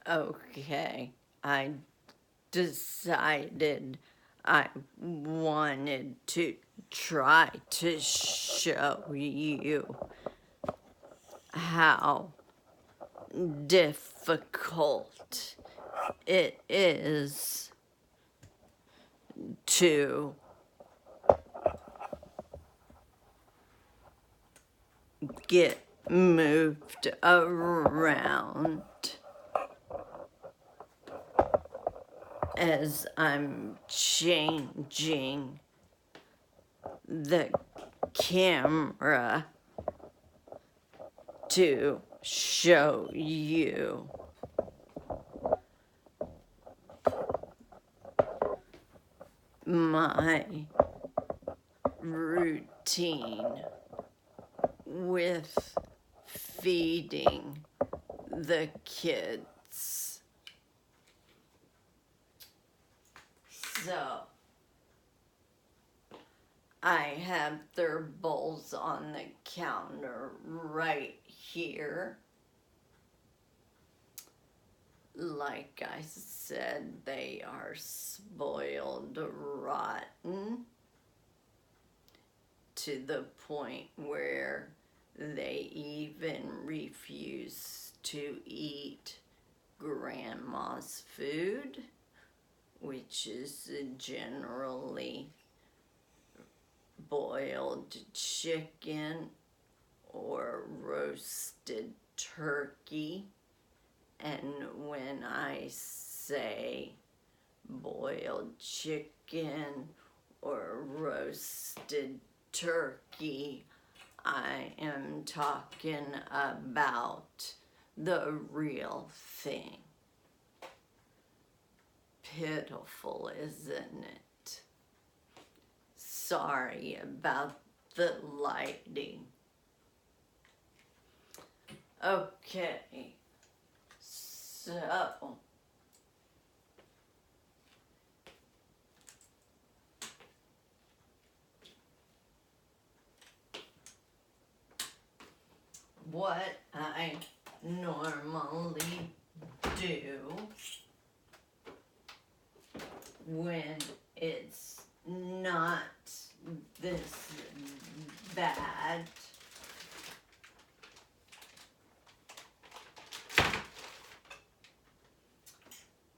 Okay, I decided I wanted to try to show you how difficult it is to get moved around as I'm changing the camera to show you my routine with feeding the kids. So I have their bowls on the counter right here. Like I said, they are spoiled rotten to the point where they even refuse to eat grandma's food, which is generally boiled chicken or roasted turkey. And when I say boiled chicken or roasted turkey, I am talking about the real thing. Pitiful, isn't it? Sorry about the lighting. Okay, so what I normally do when it's not this bad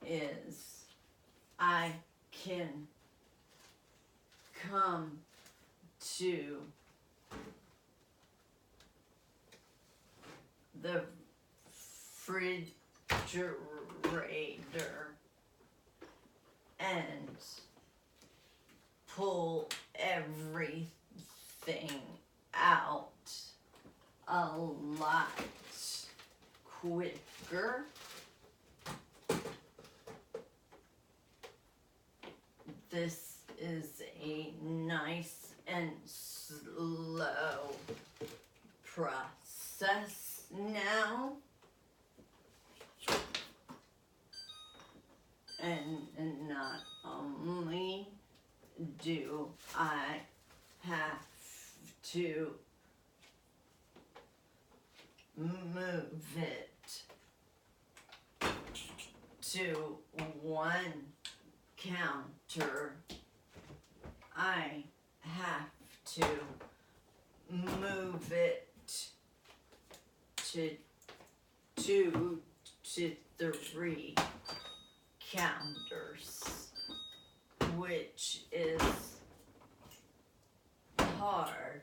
is I can come to the refrigerator and pull everything out a lot quicker. This is a nice and slow process now. And not only do I have to move it to one counter, I have to move it to 2 to 3 counters, which is hard.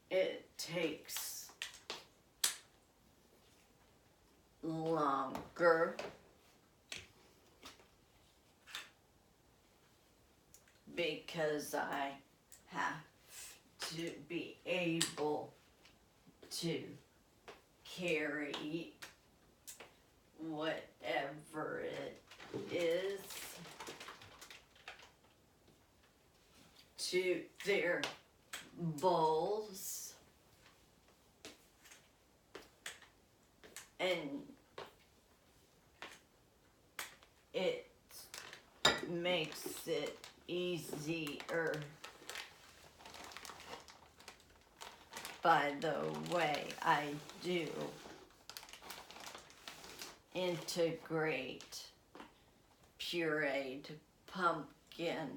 It takes longer because I have to be able to carry whatever it is to their bowls, and it makes it easier by the way I do integrate pureed pumpkin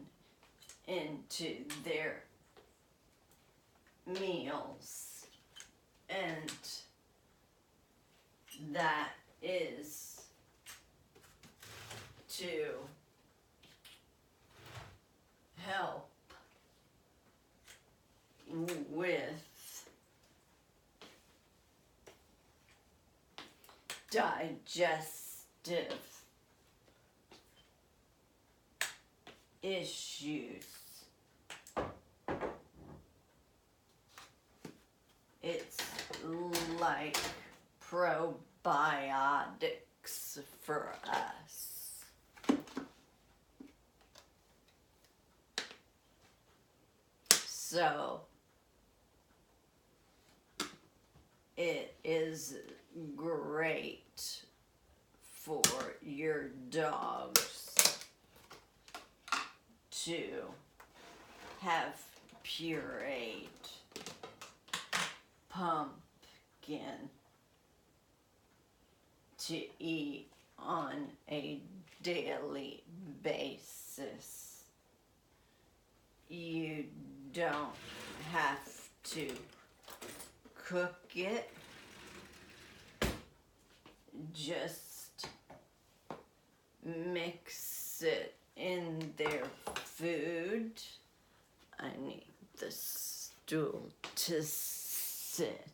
into their meals, and that is to help with digestive issues. It's like probiotics for us. So it is great for your dogs to have pureed pumpkin to eat on a daily basis. You don't have to cook it. Just mix it in their food. I need the stool to sit.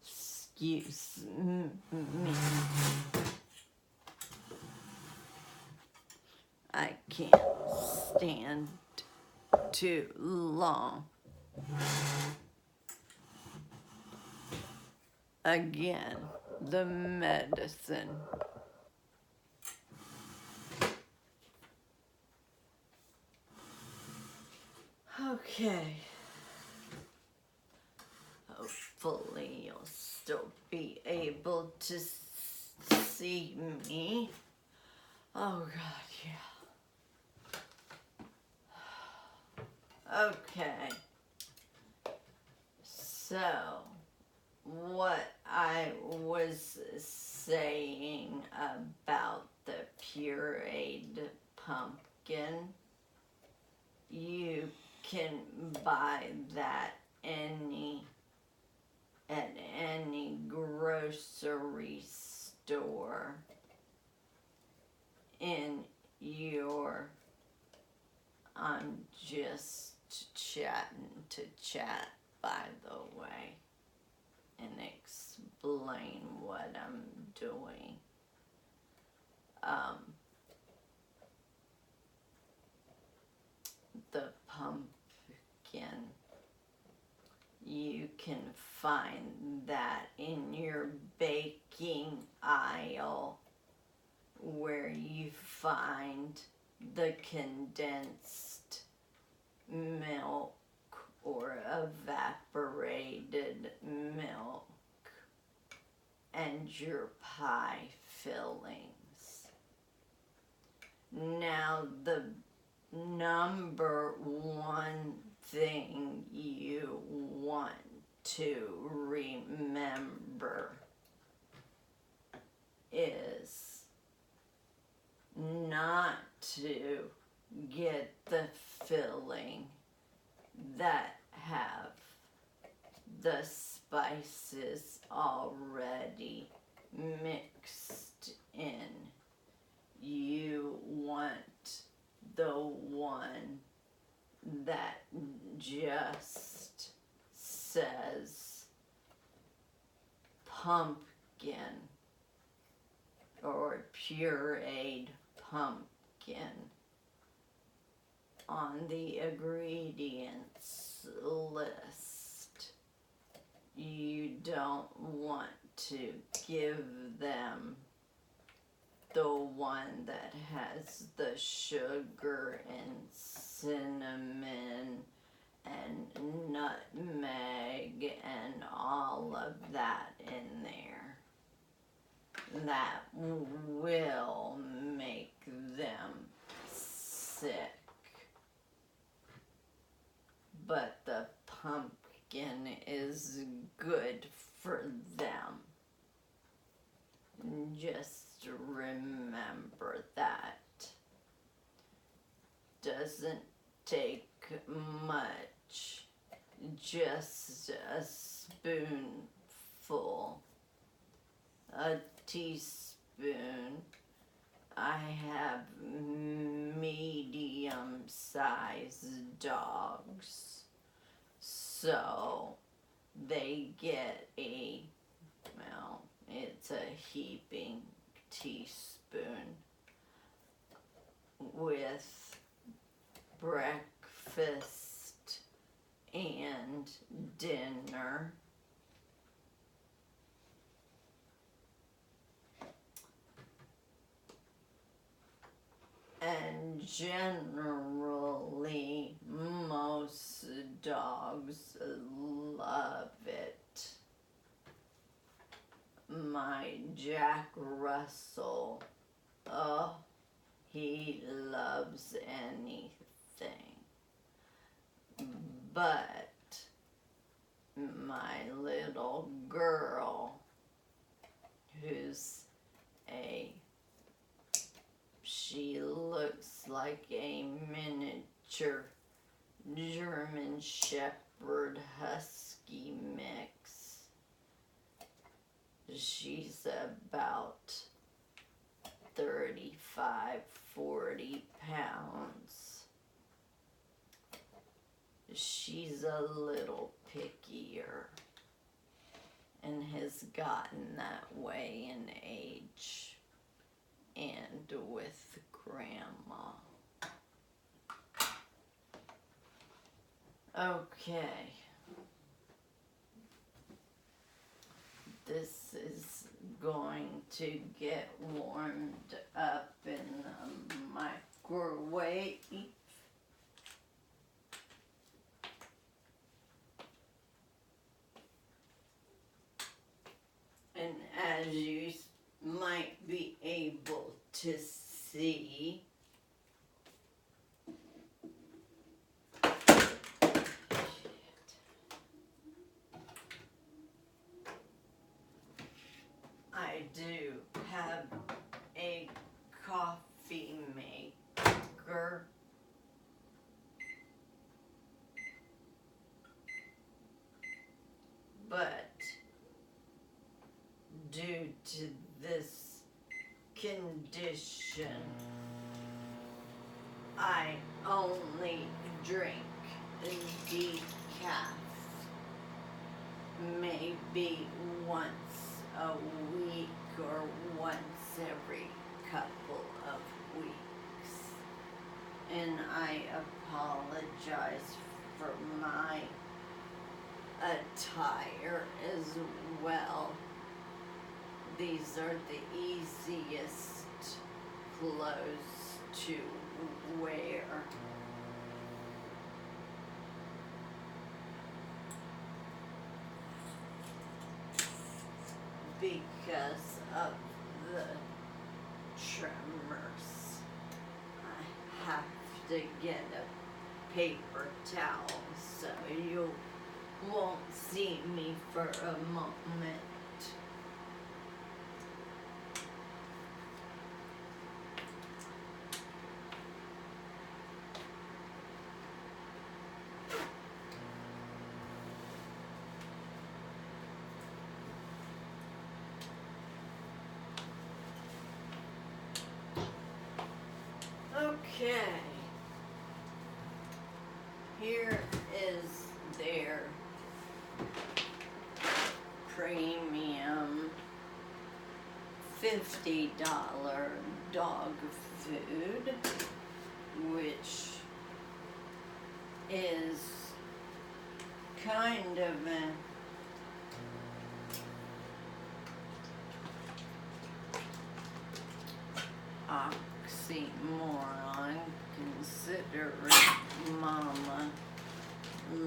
Excuse me. I can't stand too long. Again, the medicine. Okay. Hopefully you'll still be able to see me. Oh God, yeah. Okay. So, what I was saying about the pureed pumpkin, you can buy that at any grocery store in your, I'm just chatting to chat, by the way, and explain what I'm doing. The pumpkin, you can find that in your baking aisle where you find the condensed milk or evaporated milk and your pie fillings. Now, the number one thing you want to remember is not to get the filling that have the spices already mixed in. You want the one that just says pumpkin or pureed pumpkin on the ingredients list. You don't want to give them the one that has the sugar and cinnamon and nutmeg and all of that in there. That will make them sick. But the pumpkin is good for them. Just remember that. Doesn't take much. Just a spoonful. A teaspoon. I have medium-sized dogs, so they get it's a heaping teaspoon with breakfast and dinner. And generally, most dogs love it. My Jack Russell, oh, he loves anything. But my little girl, she looks like a miniature German Shepherd Husky mix. She's about 35, 40 pounds. She's a little pickier and has gotten that way in age and with grandma. Okay. This is going to get warmed up in the microwave. And as you might be able to see, I do have a coffee maker. But due to this condition, I only drink decaf maybe once a week or once every couple of weeks. And I apologize for my attire as well. These are the easiest clothes to wear. Because of the tremors, I have to get a paper towel so you won't see me for a moment. Okay, here is their premium $50 dog food, which is kind of an oxymoron, considering Mama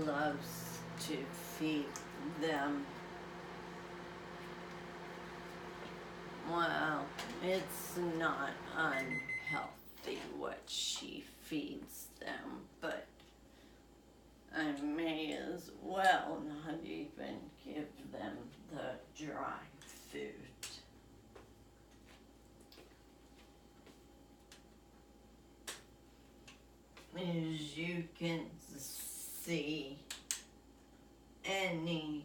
loves to feed them. Well, it's not unhealthy what she feeds them, but I may as well not even give them the dry food. can see any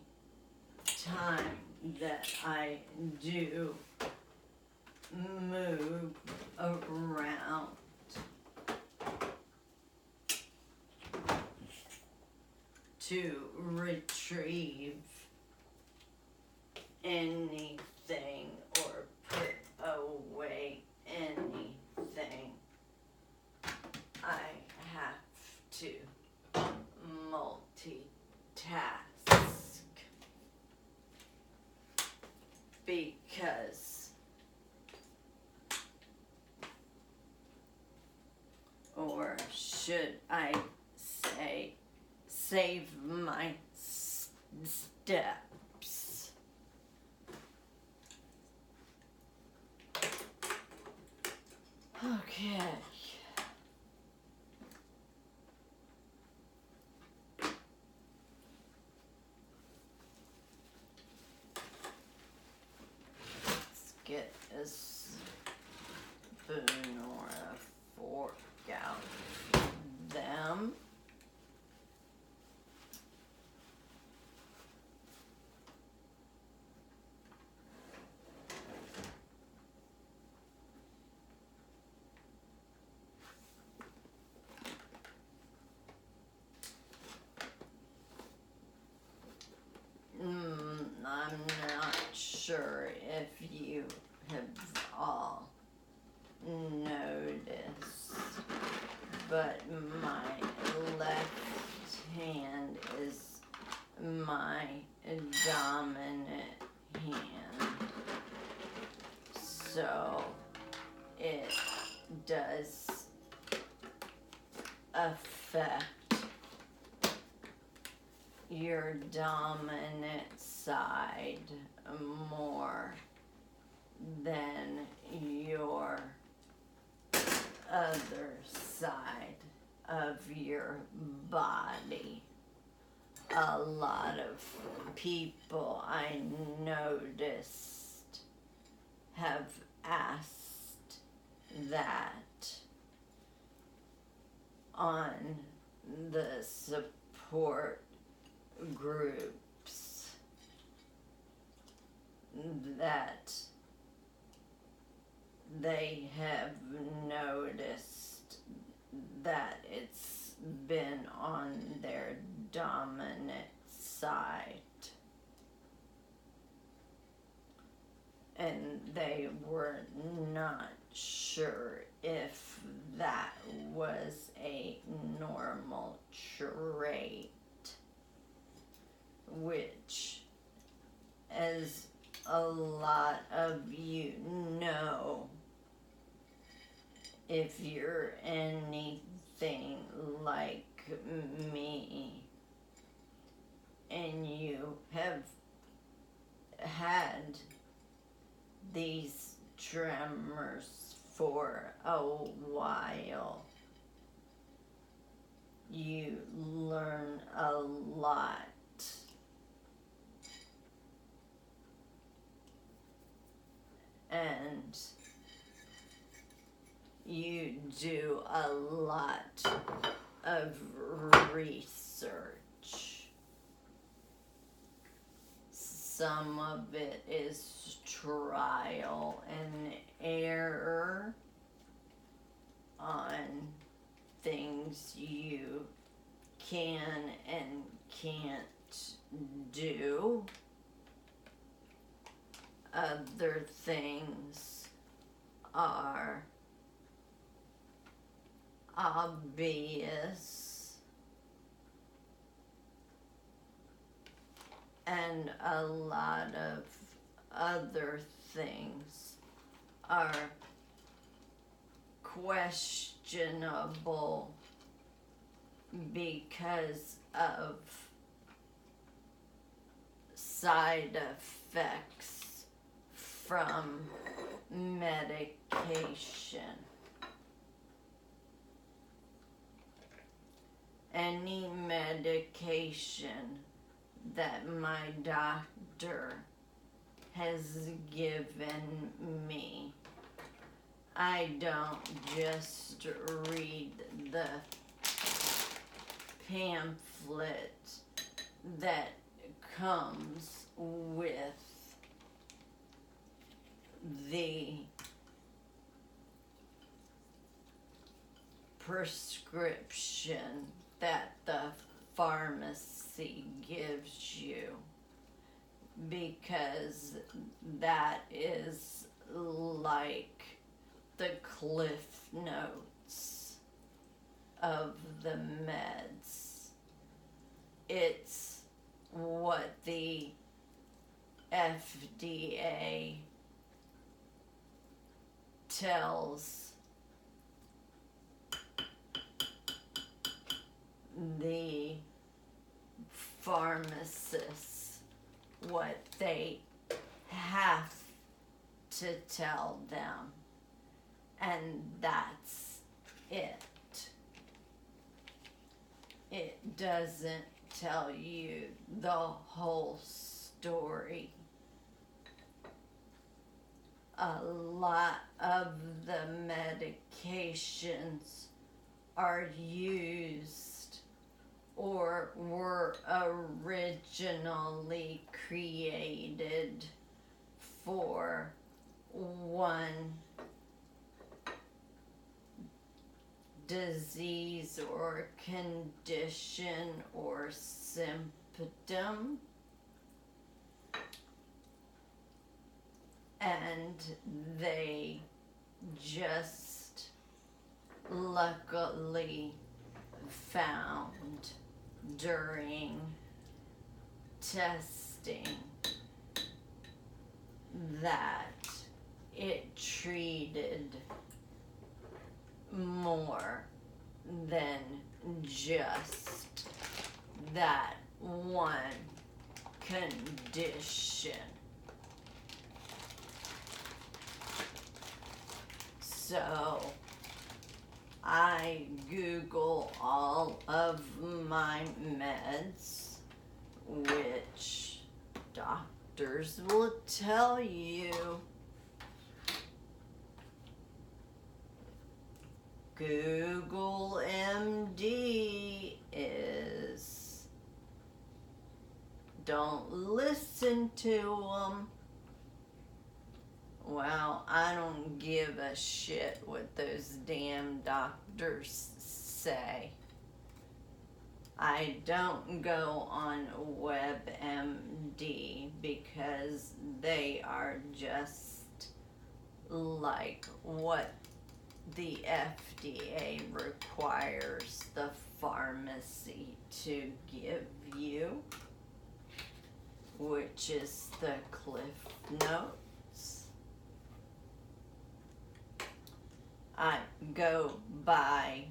time that I do move around. To retrieve anything or put away anything, I have to multitask, because, or should I say, save my steps. Okay. Let's get a spoon or a fork out of them. I'm not sure if you have all noticed, but my left hand is my dominant hand, so it does affect your dominant side more than your other side of your body. A lot of people I noticed have asked that on the support groups, that they have noticed that it's been on their dominant side, and they were not sure if that was a normal trait, which, as a lot of you know, if you're anything like me and you have had these tremors for a while, you learn a lot. And you do a lot of research. Some of it is trial and error on things you can and can't do. Other things are obvious, and a lot of other things are questionable because of side effects from medication. Any medication that my doctor has given me, I don't just read the pamphlet that comes with the prescription that the pharmacy gives you, because that is like the cliff notes of the meds. It's what the FDA tells the pharmacists what they have to tell them, and that's it. It doesn't tell you the whole story. A lot of the medications are used or were originally created for one disease or condition or symptom, and they just luckily found during testing that it treated more than just that one condition. So I Google all of my meds, which doctors will tell you. Google MD is, don't listen to them. Well, I don't give a shit what those damn doctors say. I don't go on WebMD because they are just like what the FDA requires the pharmacy to give you, which is the Cliff Notes. I go by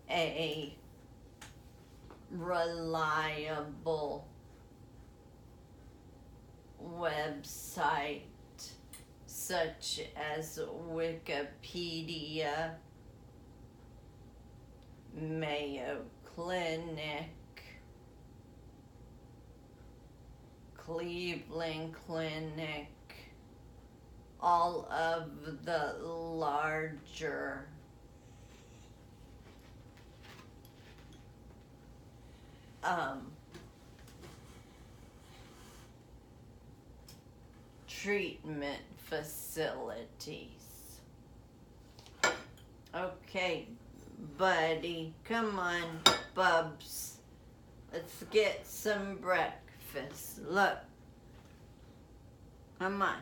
a reliable website such as Wikipedia, Mayo Clinic, Cleveland Clinic, all of the larger treatment facilities. Okay, buddy, come on, bubs. Let's get some breakfast. Look. Come on.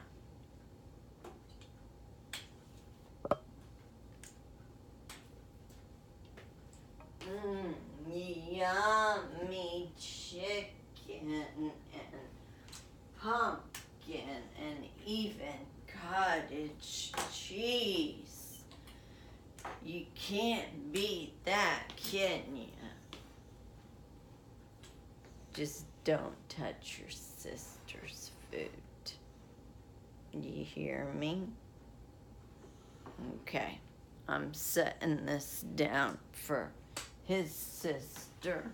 Yummy chicken and pumpkin and even cottage cheese. You can't beat that, can you? Just don't touch your sister's food. You hear me? Okay, I'm setting this down for his sister.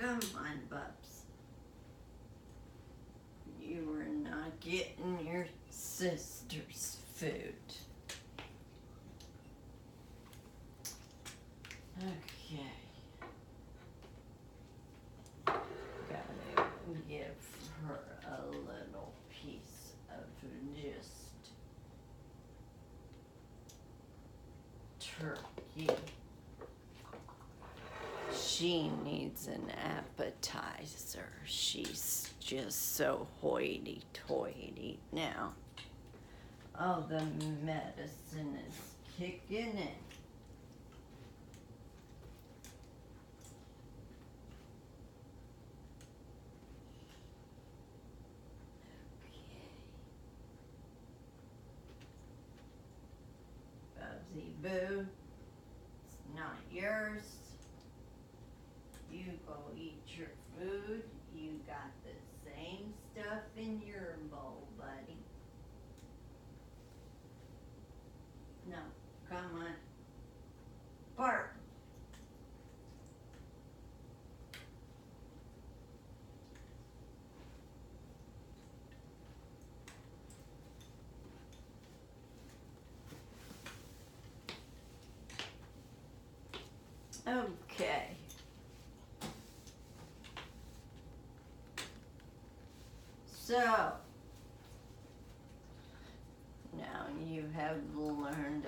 Come on, Bubs. You are not getting your sister's food. Okay. Gotta give her a little piece of just turkey. She needs an appetizer. She's just so hoity-toity now. Oh, the medicine is kicking in. Bubsy Boo, it's not yours. You go eat your food. You got the same stuff in your bowl, buddy. No, come on. Bark. Okay. So, now you have learned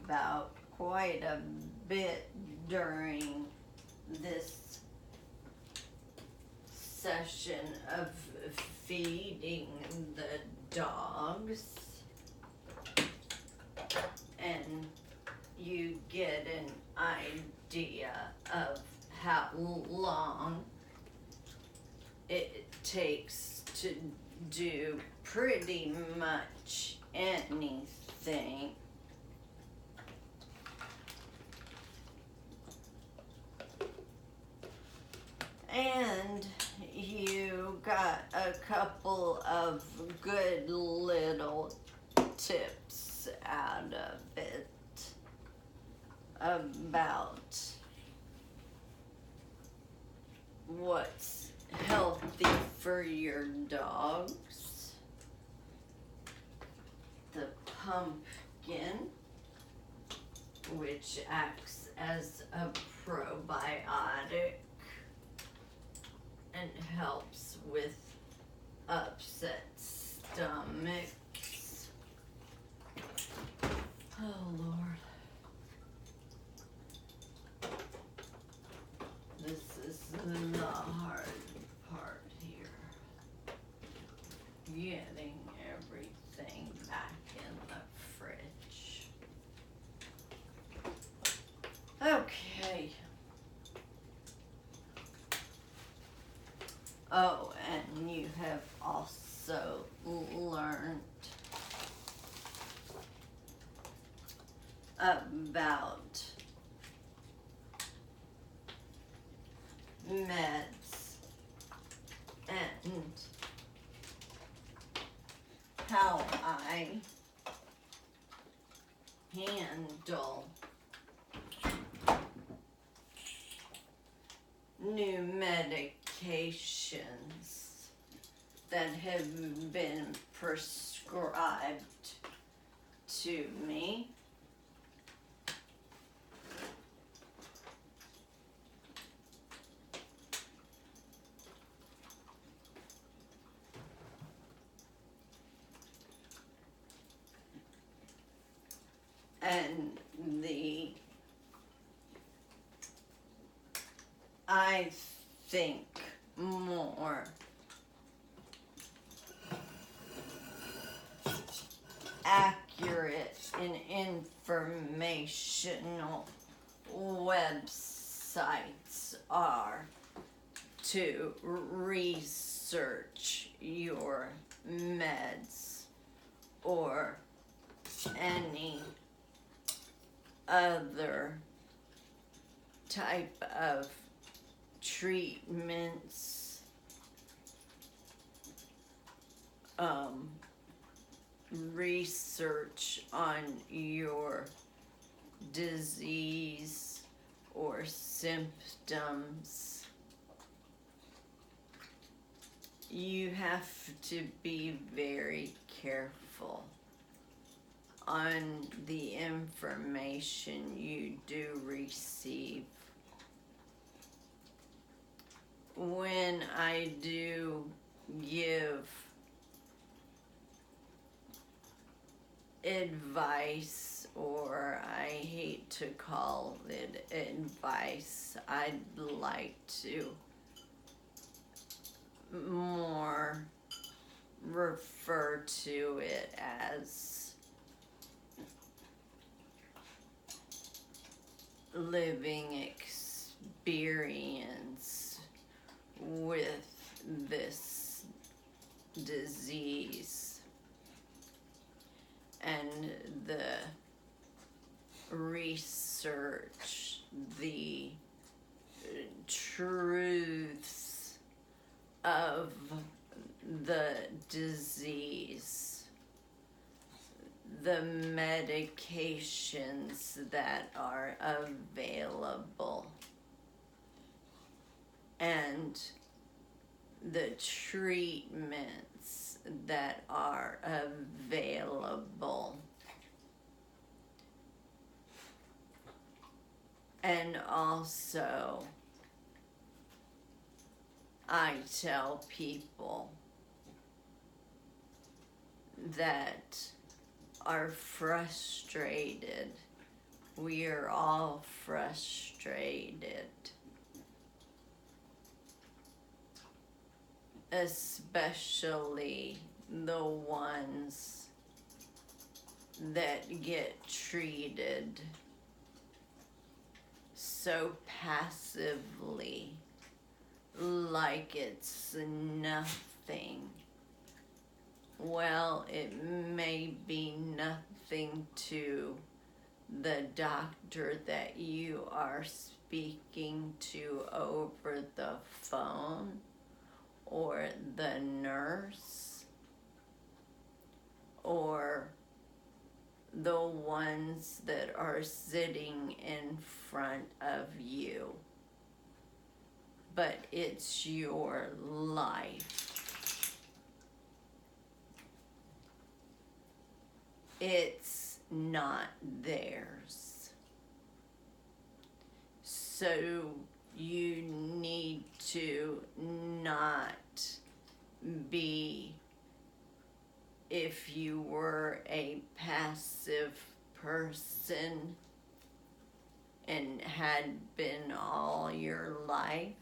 about quite a bit during this session of feeding the dogs, and you get an idea of how long it takes to do pretty much anything. And you got a couple of good little tips out of it about what's healthy for your dogs. The pumpkin, which acts as a probiotic and helps with upset stomachs. Oh, Lord. This is the hard part here. Getting everything back in the fridge. Okay. Oh, and you have also learned about meds and how I handle new medications that have been prescribed to me. And I think, more accurate and informational websites are to research your meds or any other type of treatments, research on your disease or symptoms you have to be very careful on the information you do receive. When I do give advice, or I hate to call it advice, I'd like to more refer to it as living experience with this disease and the research, the truths of the disease, the medications that are available, and the treatments that are available. And also, I tell people that are frustrated. We are all frustrated, especially the ones that get treated so passively, like it's nothing. Well, it may be nothing to the doctor that you are speaking to over the phone, or the nurse, or the ones that are sitting in front of you. But it's your life. It's not theirs. So you need to not be, if you were a passive person and had been all your life,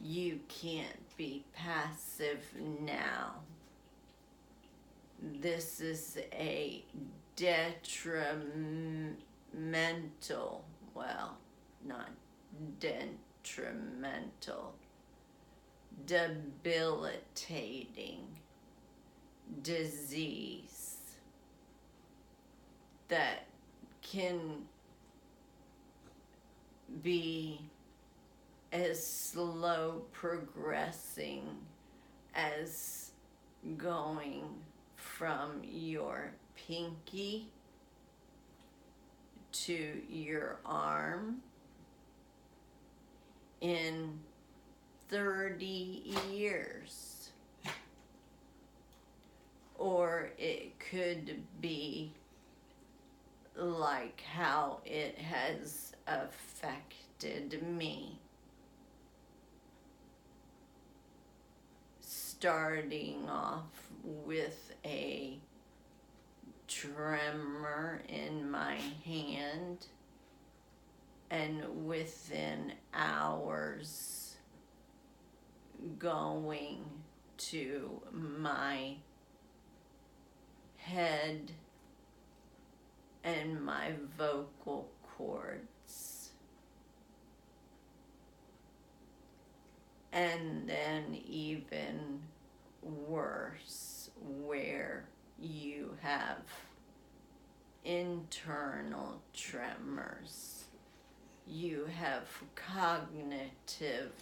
you can't be passive now. This is a detrimental, well, not detrimental, debilitating disease that can be as slow progressing as going from your pinky to your arm in 30 years. Or it could be like how it has affected me. Starting off with a tremor in my hand, and within hours going to my head and my vocal cords. And then even worse, where you have internal tremors. You have cognitive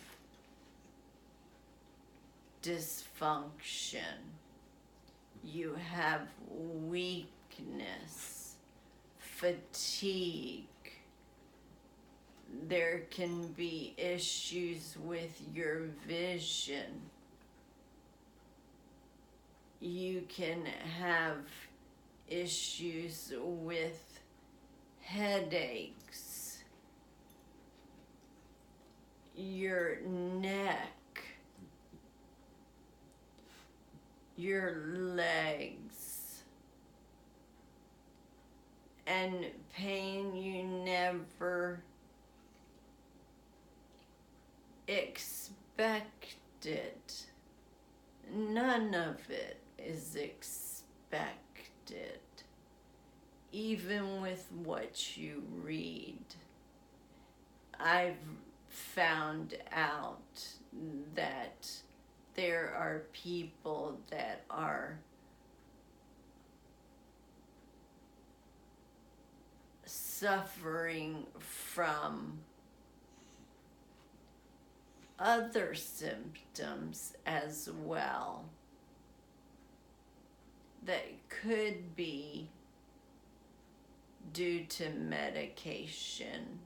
dysfunction. You have weakness, fatigue. There can be issues with your vision. you can have issues with headaches, your neck, your legs, and pain you never expected. None of it is expected, even with what you read. I've found out that there are people that are suffering from other symptoms as well that could be due to medication,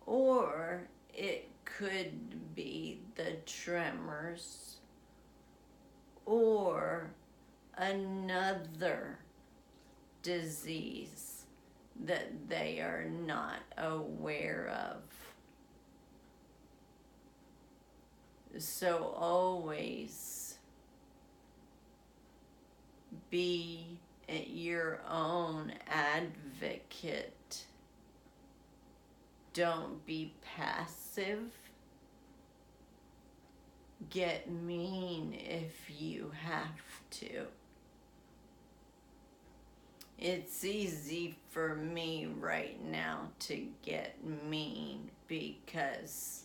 or it could be the tremors or another disease that they are not aware of. So always be your own advocate. Don't be passive. Get mean if you have to. It's easy for me right now to get mean because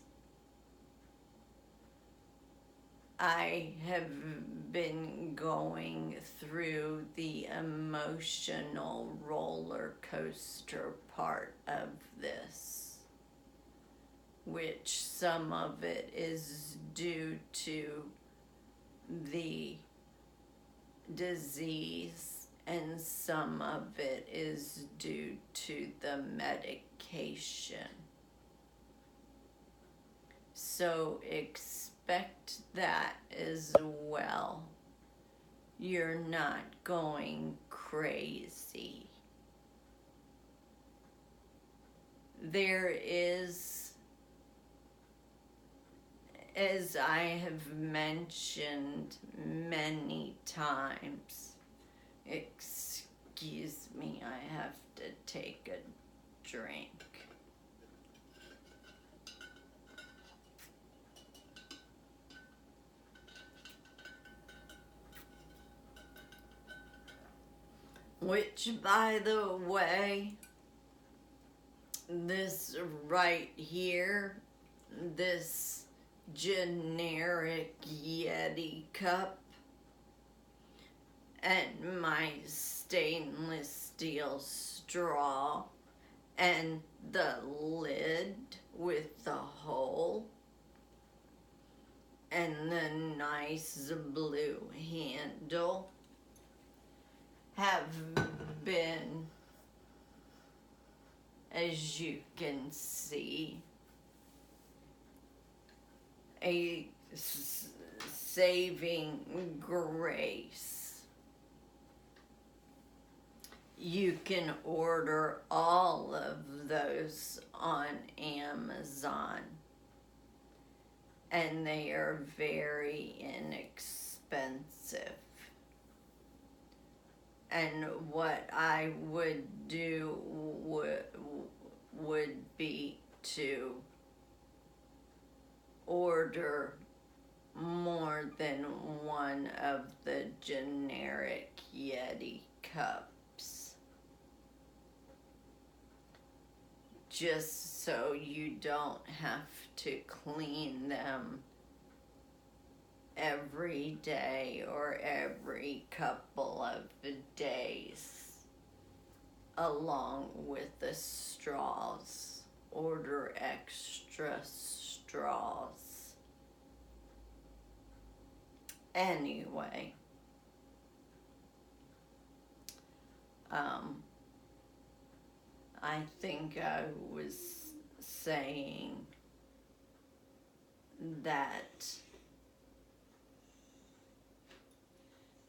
I have been going through the emotional roller coaster part of this, which some of it is due to the disease and some of it is due to the medication. So expect that as well. You're not going crazy. There is, as I have mentioned many times, excuse me, I have to take a drink. Which, by the way, this right here, this generic Yeti cup and my stainless steel straw and the lid with the hole and the nice blue handle have been, as you can see, a saving grace. You can order all of those on Amazon, and they are very inexpensive. And what I would do would be to order more than one of the generic Yeti cups, just so you don't have to clean them every day or every couple of days. Along with the straws, order extra straws. Anyway, I think I was saying that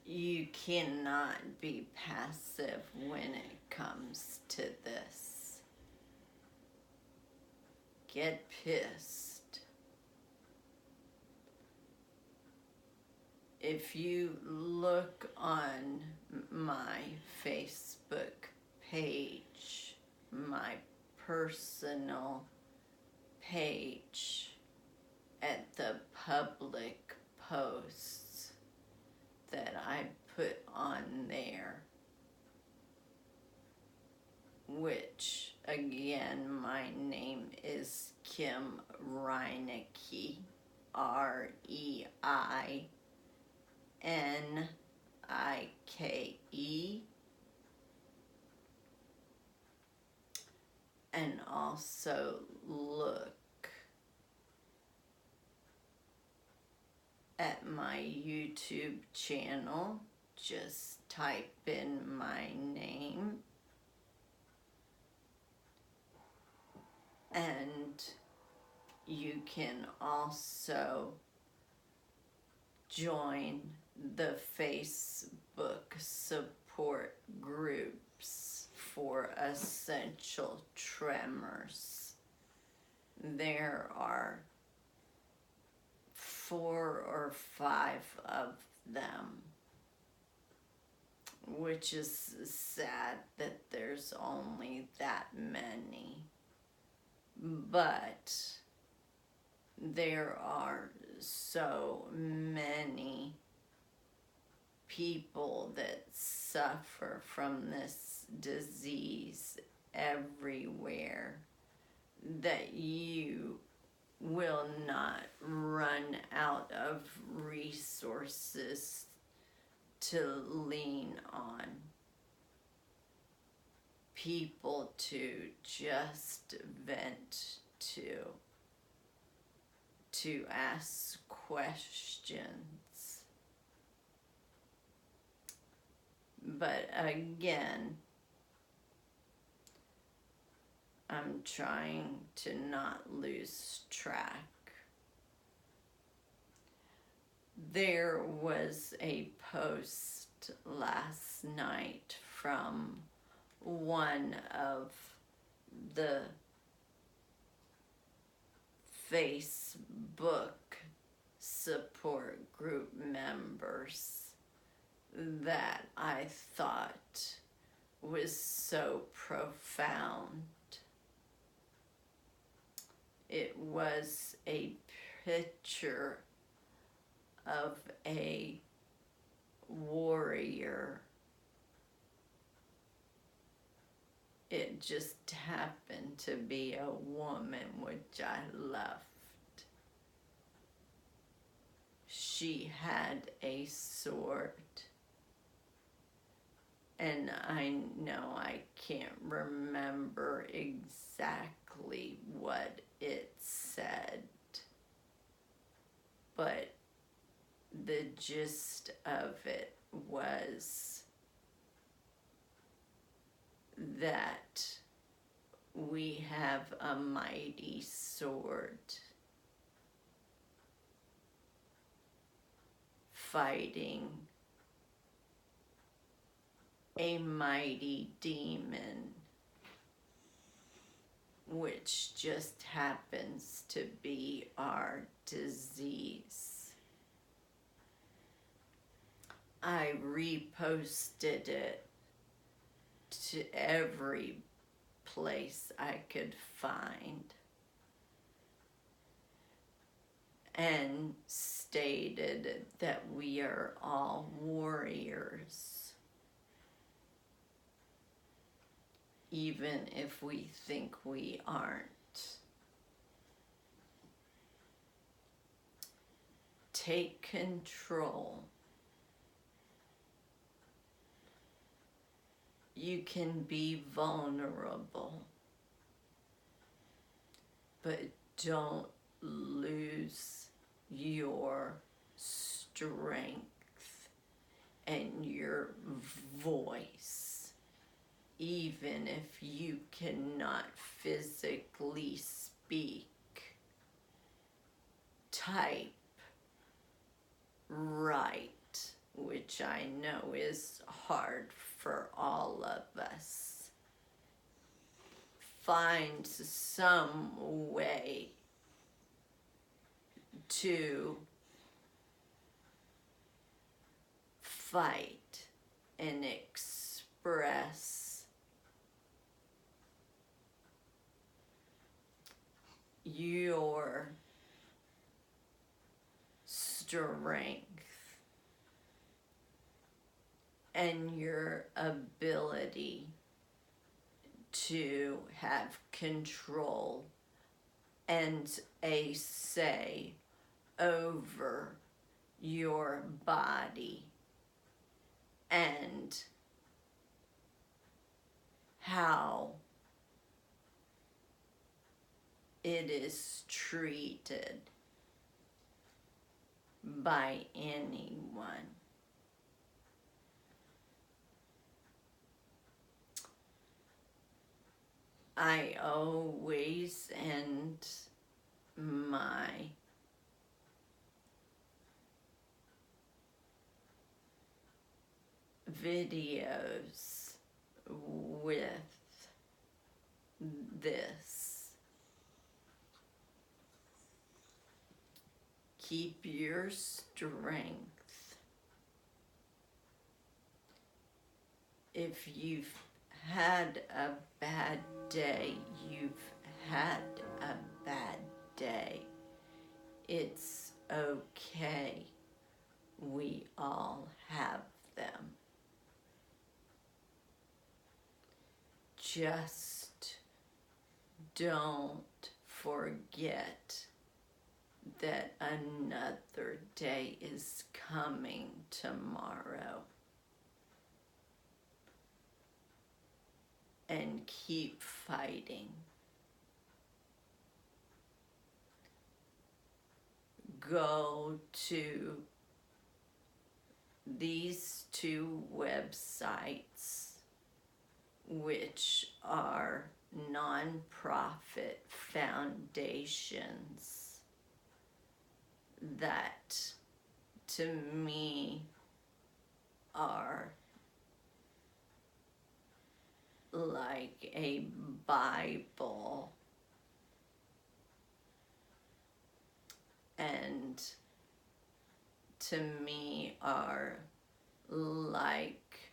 You cannot be passive when it comes to this. Get pissed. If you look on my Facebook page, my personal page, at the public posts that I put on there, which again, my name is Kim Reinecke, Reinike, and also look at my YouTube channel. Just type in my name, and you can also join the Facebook support groups for essential tremors. There are 4 or 5 of them, which is sad that there's only that many. But there are so many people that suffer from this disease everywhere that you will not run out of resources to lean on. People to just vent to ask questions. But again, I'm trying to not lose track. There was a post last night from one of the Facebook support group members that I thought was so profound. It was a picture of a warrior. It just happened to be a woman, which I loved. She had a sword, and I know I can't remember exactly what it said, but the gist of it was that we have a mighty sword fighting a mighty demon, which just happens to be our disease. I reposted it to every place I could find and stated that we are all warriors, even if we think we aren't. Take control. You can be vulnerable, but don't lose your strength and your voice, even if you cannot physically speak. Type, write, which I know is hard for all of us. Find some way to fight and express your strength and your ability to have control and a say over your body and how it is treated by anyone. I always end my videos with this. Keep your strength. If you've had a bad day, you've had a bad day. It's okay. We all have them. Just don't forget that another day is coming tomorrow. And keep fighting. Go to these two websites, which are nonprofit foundations that, to me, are like a Bible and to me are like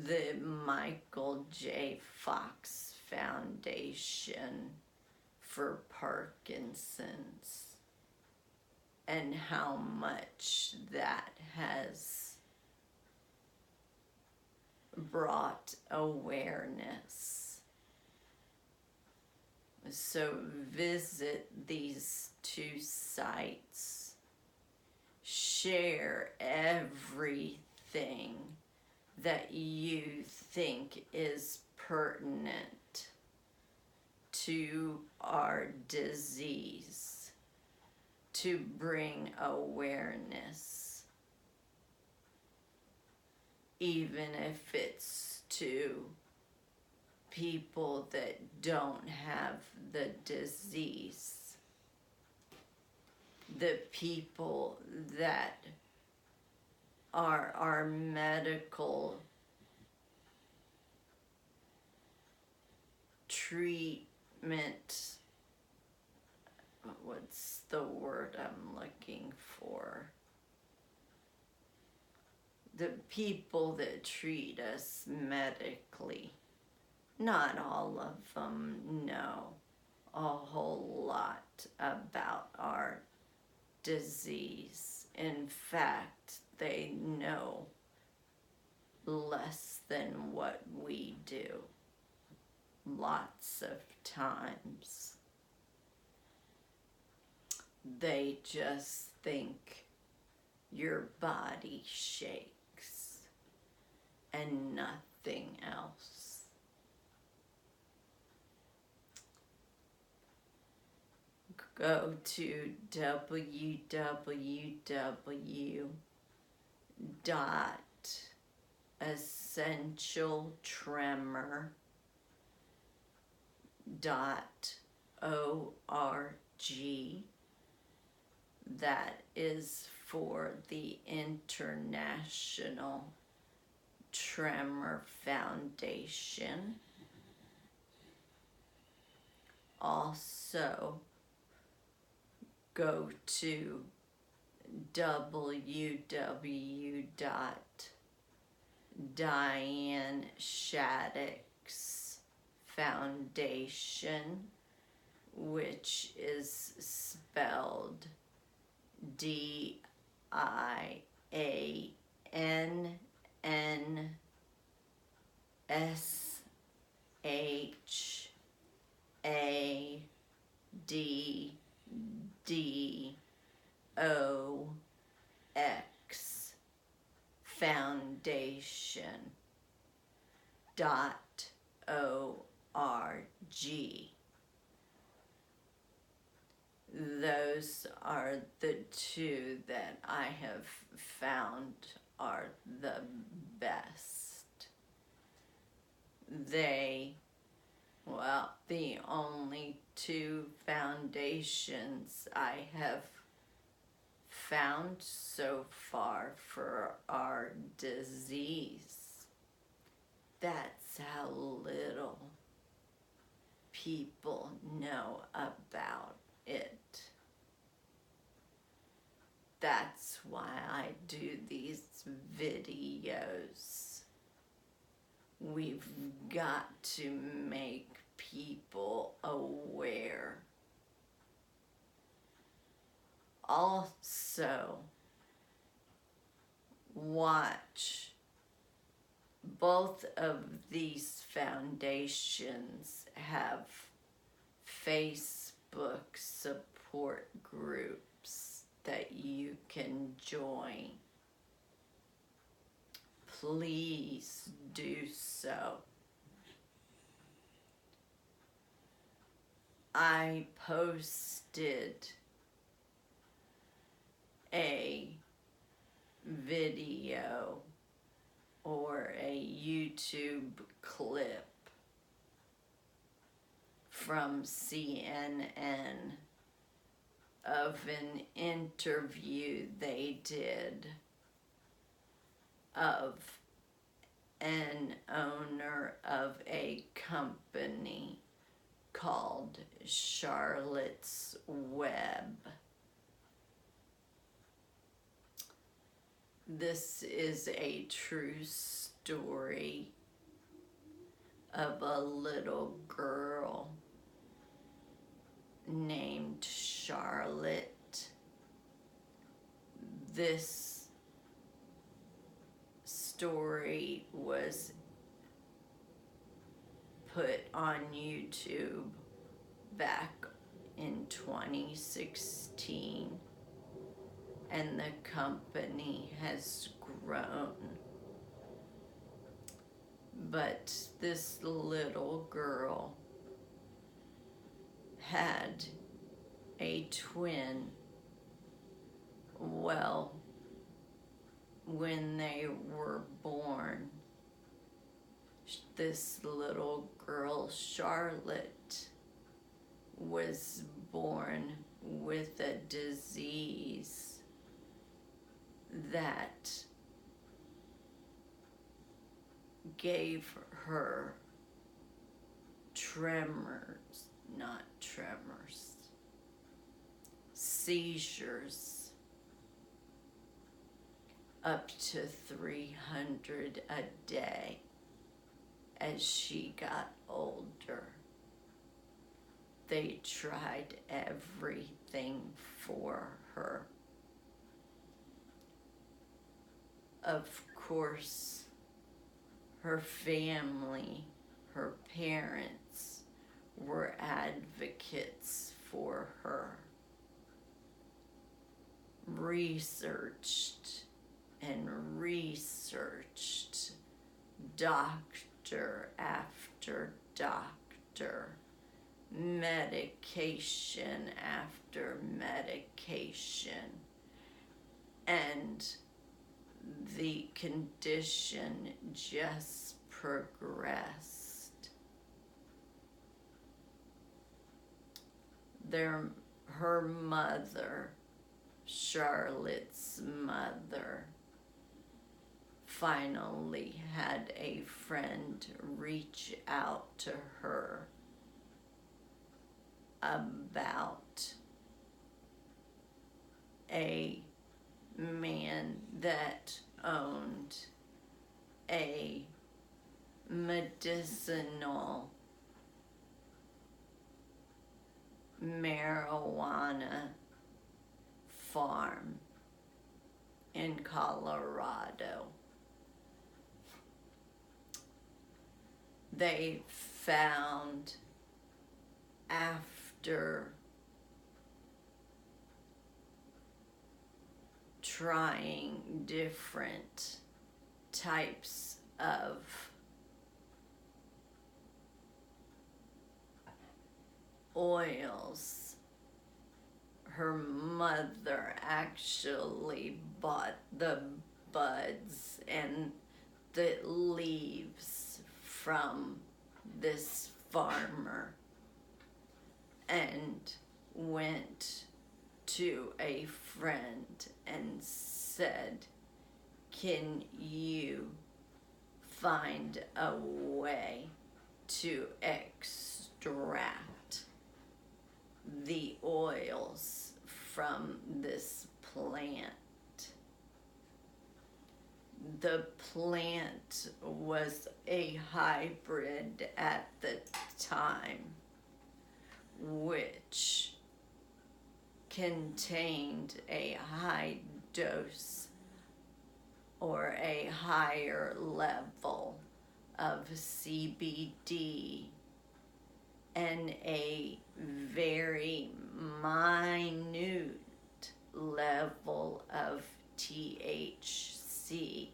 the Michael J. Fox Foundation for Parkinson's and how much that has brought awareness. So visit these two sites, share everything that you think is pertinent to our disease to bring awareness. Even if it's to people that don't have the disease, the people that are our medical treatment, what's the word I'm looking for? The people that treat us medically. Not all of them know a whole lot about our disease. In fact, they know less than what we do. Lots of times. They just think your body shakes and nothing else. Go to www.essentialtremor.org. that is for the International Tremor Foundation. Also, go to www.Diane Shattuck's Foundation, which is spelled DIANNSHADDOX Foundation.org. Those are the two that I have found are the best. The only two foundations I have found so far for our disease. That's how little people know about it. That's why I do these videos. We've got to make people aware. Also, watch. Both of these foundations have Facebook support groups that you can join. Please do so. I posted a video or a YouTube clip from CNN of an interview they did of an owner of a company called Charlotte's Web. This is a true story of a little girl named Charlotte. This story was put on YouTube back in 2016, and the company has grown. But this little girl had a twin. Well, when they were born, this little girl, Charlotte, was born with a disease that gave her seizures up to 300 a day as she got older. They tried everything for her. Of course, her family, her parents, were advocates for her. Researched and researched, doctor after doctor, medication after medication, and the condition just progressed. Her mother Charlotte's mother finally had a friend reach out to her about a man that owned a medicinal marijuana farm in Colorado. They found, after trying different types of oils, her mother actually bought the buds and the leaves from this farmer and went to a friend and said, "Can you find a way to extract the oils from this plant?" The plant was a hybrid at the time, which contained a high dose or a higher level of CBD and a very minute level of THC.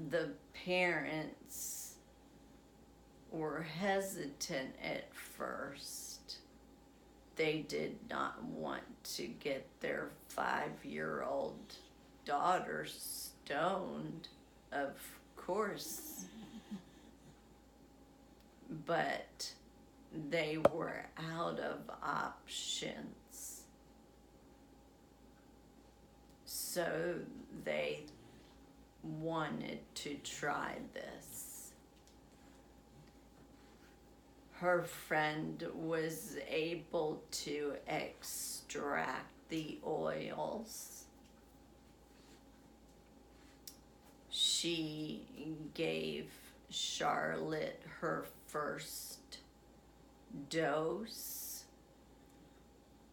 The parents were hesitant at first. They did not want to get their 5-year-old daughter stoned, of course. But they were out of options. So they wanted to try this. Her friend was able to extract the oils. She gave Charlotte her first dose,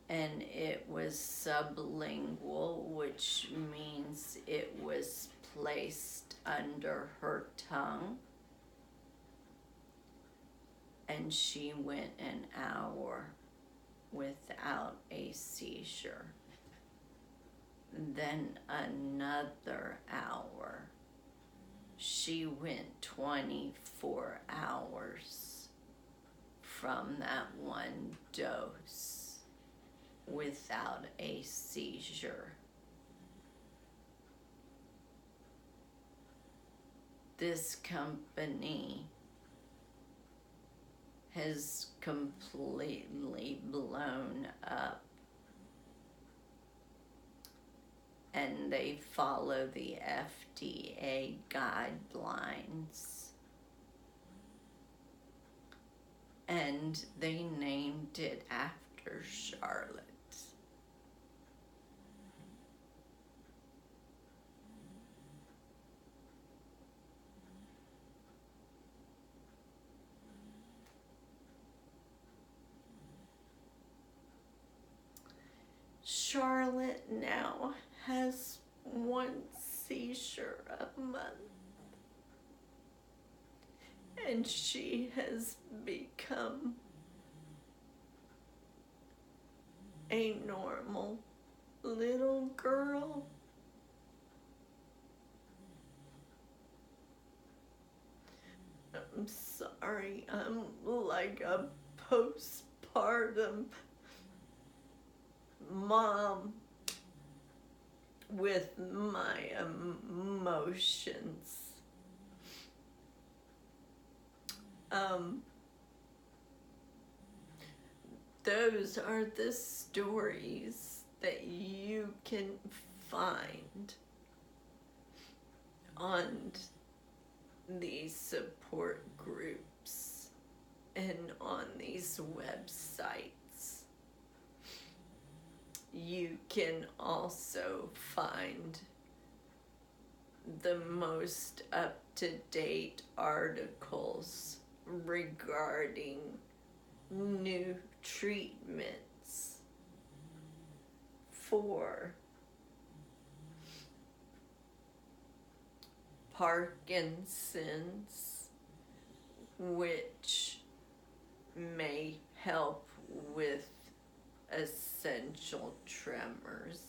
and it was sublingual, which means it was placed under her tongue, and she went an hour without a seizure. Then another hour. She went 24 hours from that one dose without a seizure. This company has completely blown up, and they follow the FDA guidelines, and they named it after Charlotte. Charlotte now has one seizure a month, and she has become a normal little girl. I'm sorry, I'm like a postpartum mom with my emotions. those are the stories that you can find on these support groups and on these websites. You can also find the most up-to-date articles regarding new treatments for Parkinson's, which may help with essential tremors.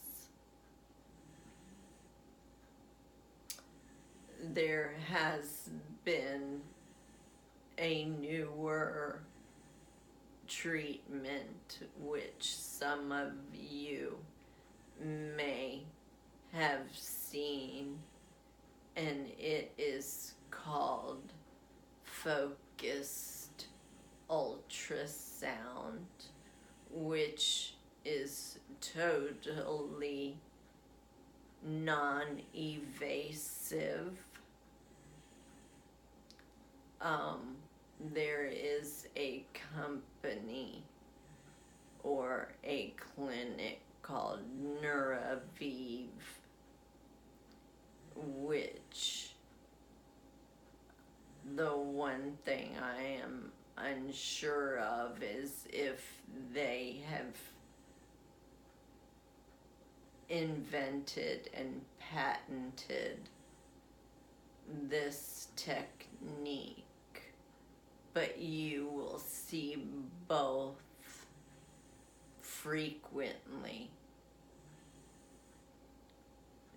There has been a newer treatment which some of you may have seen, and it is called focused ultrasound, which is totally non-invasive. There is a company or a clinic called Neuravive, which the one thing I am unsure of is if they have invented and patented this technique, but you will see both frequently.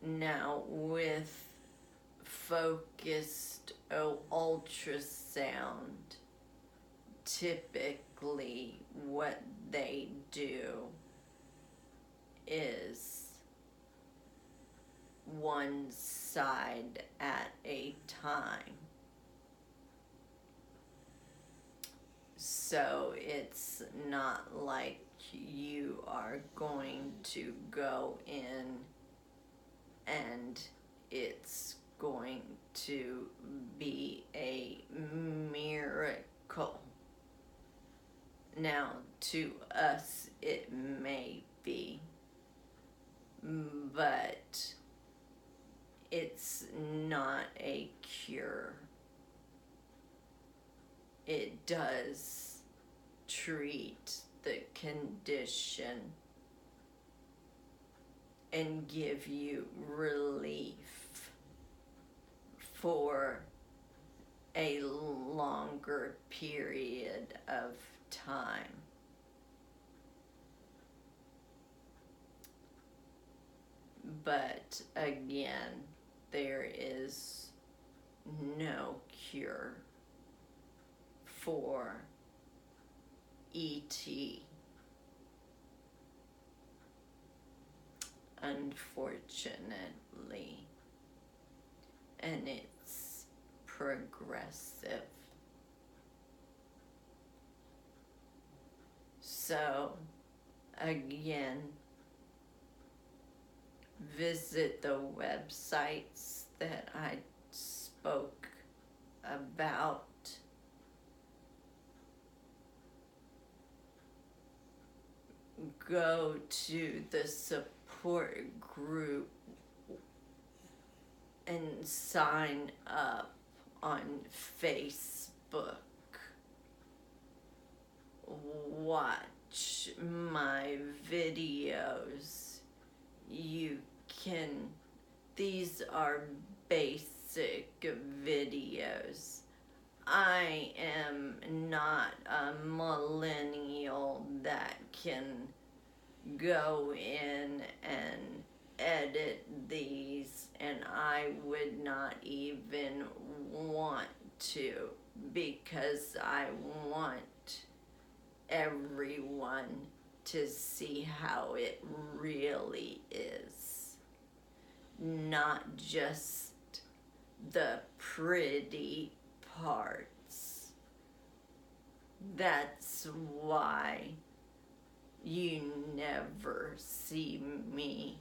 Now, with focused ultrasound, typically what they do is one side at a time. So it's not like you are going to go in and it's going to be a miracle. Now, to us, it may be, but it's not a cure. It does treat the condition and give you relief for a longer period of time. But again, there is no cure for ET, unfortunately, and it's progressive. So, again, visit the websites that I spoke about. Go to the support group and sign up on Facebook. Watch my videos. These are basic videos. I am not a millennial that can go in and edit these, and I would not even want to, because I want everyone to see how it really is, not just the pretty parts. That's why you never see me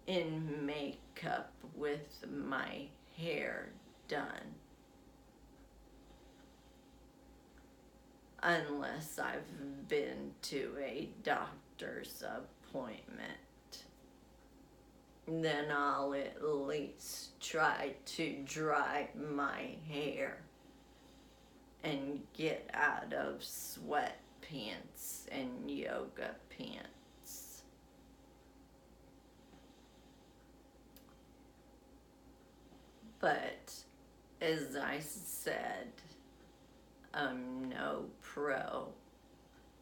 in makeup with my hair done. Unless I've been to a doctor's appointment. Then I'll at least try to dry my hair and get out of sweatpants and yoga pants. But as I said, I'm no pro.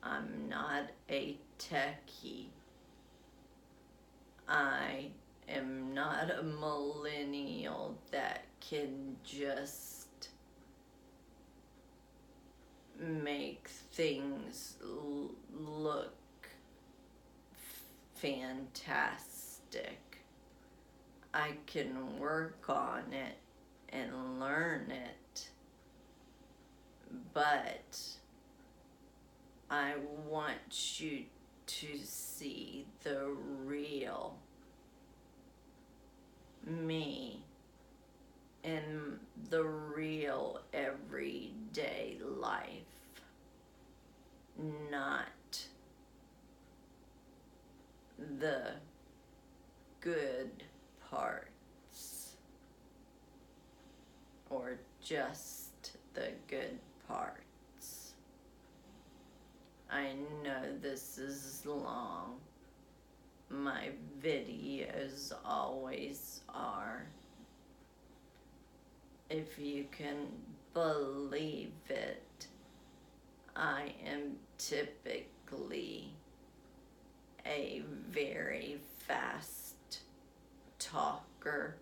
I'm not a techie. I am not a millennial that can just make things look fantastic. I can work on it and learn it, but I want you to see the real me in the real everyday life, not the good parts or just the good parts. I know this is long. My videos always are. If you can believe it, I am typically a very fast talker.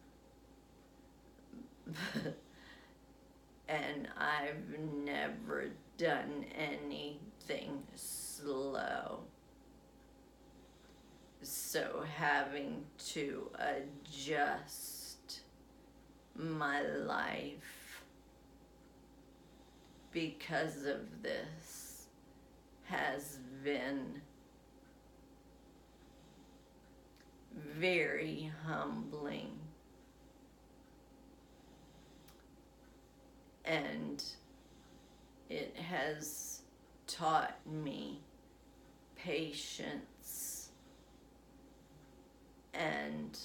And I've never done anything slow. So having to adjust my life because of this has been very humbling. And it has taught me patience and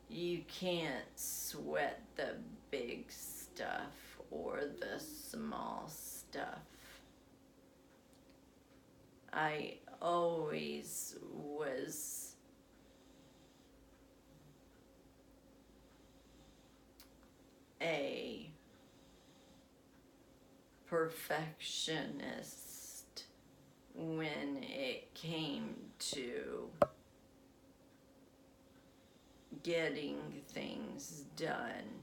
you can't sweat the big stuff or the small stuff. I always was a perfectionist when it came to getting things done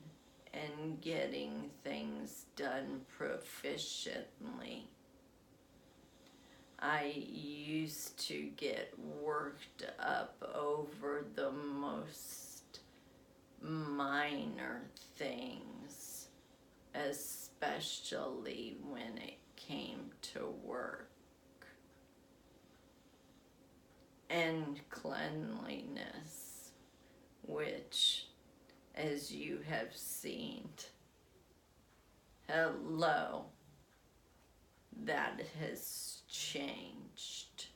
and getting things done proficiently. I used to get worked up over the most minor things, especially when it came to work and cleanliness, which, as you have seen, hello, that has changed.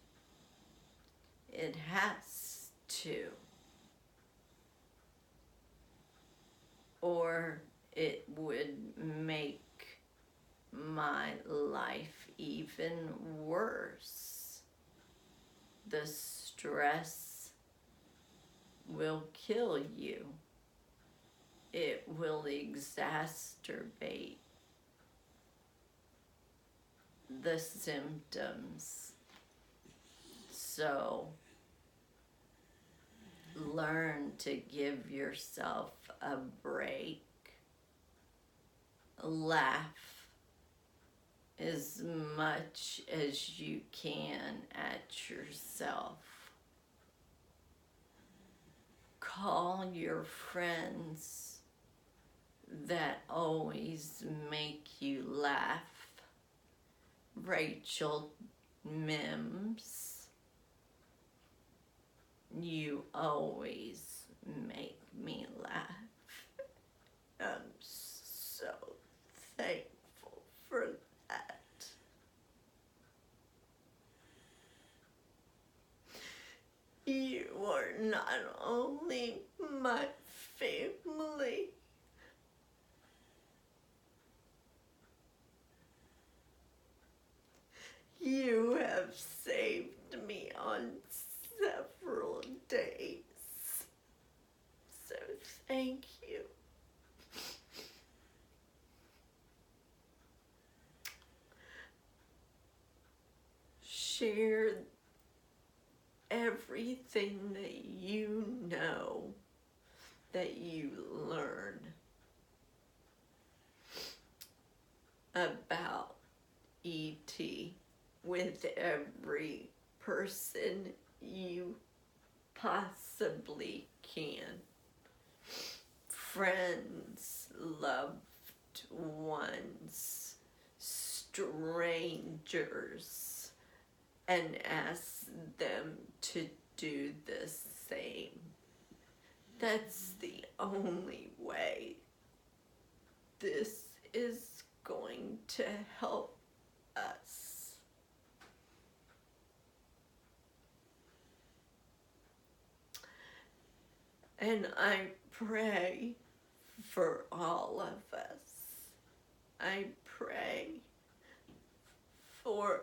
It has to. Or it would make my life even worse. The stress will kill you. It will exacerbate the symptoms. So learn to give yourself a break. Laugh as much as you can at yourself. Call your friends that always make you laugh Rachel Mims, you always make me laugh. I'm so thankful for that. You are not only my family, you have saved me on several days. So thank you. Share everything that you know that you learn about E.T. with every person you possibly can. Friends, loved ones, strangers, and ask them to do the same. That's the only way this is going to help us. And I pray for all of us. I pray for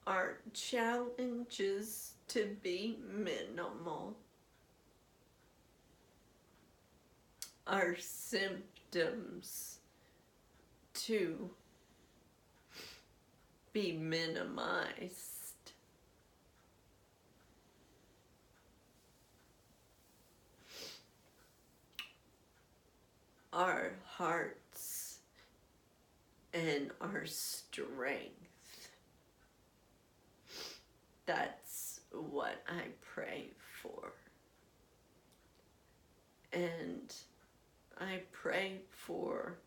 our challenges to be minimal, our symptoms to be minimized. Our hearts and our strength. That's what I pray for. And I pray for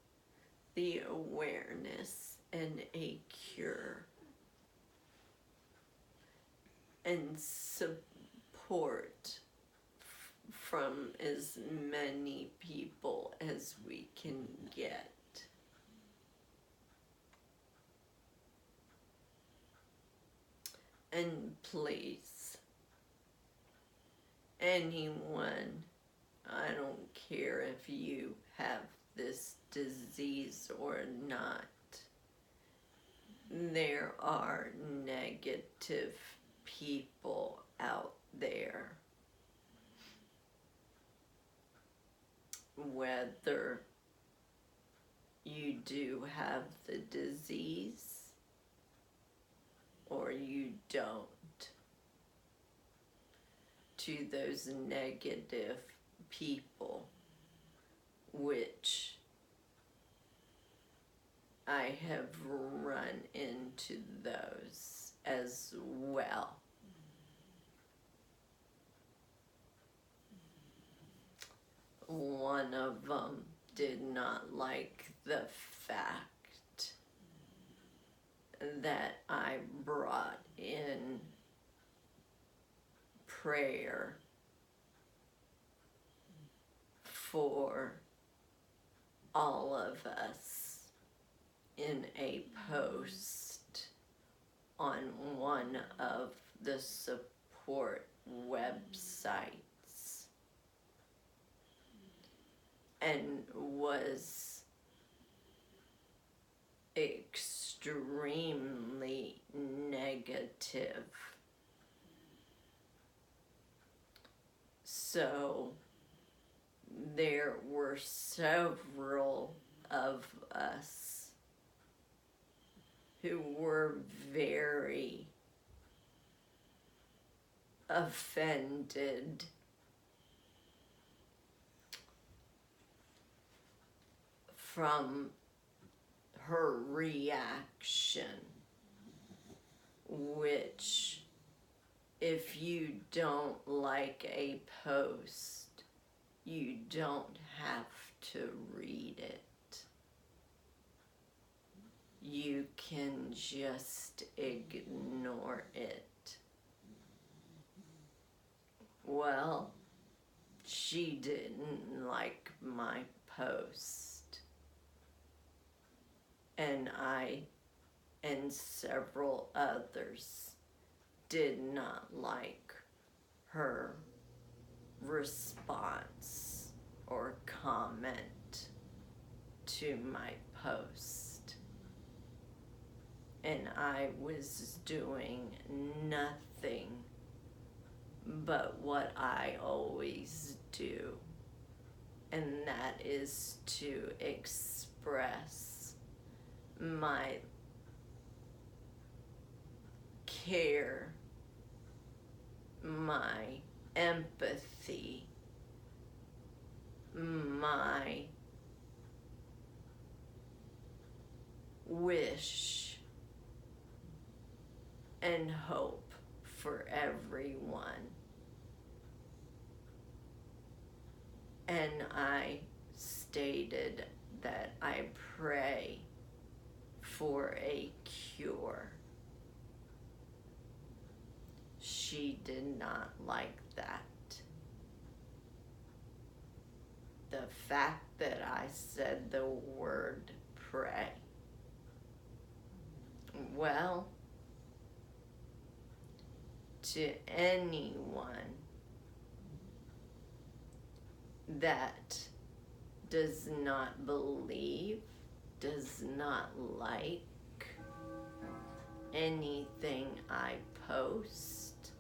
the awareness and a cure and support from as many people as we can get. And please, anyone, I don't care if you have this disease or not, there are negative people out there. Whether you do have the disease or you don't, to those negative people, which I have run into those as well. One of them did not like the fact that I brought in prayer for all of us in a post on one of the support websites, and was extremely negative. So there were several of us who were very offended from her reaction, which, if you don't like a post, you don't have to read it. you can just ignore it. Well, she didn't like my post, and I and several others did not like her response or comment to my post. And I was doing nothing but what I always do, and that is to express my care, my empathy, my wish and hope for everyone. And I stated that I pray for a cure. She did not like that. The fact that I said the word pray. Well, to anyone that does not believe, does not like anything I post,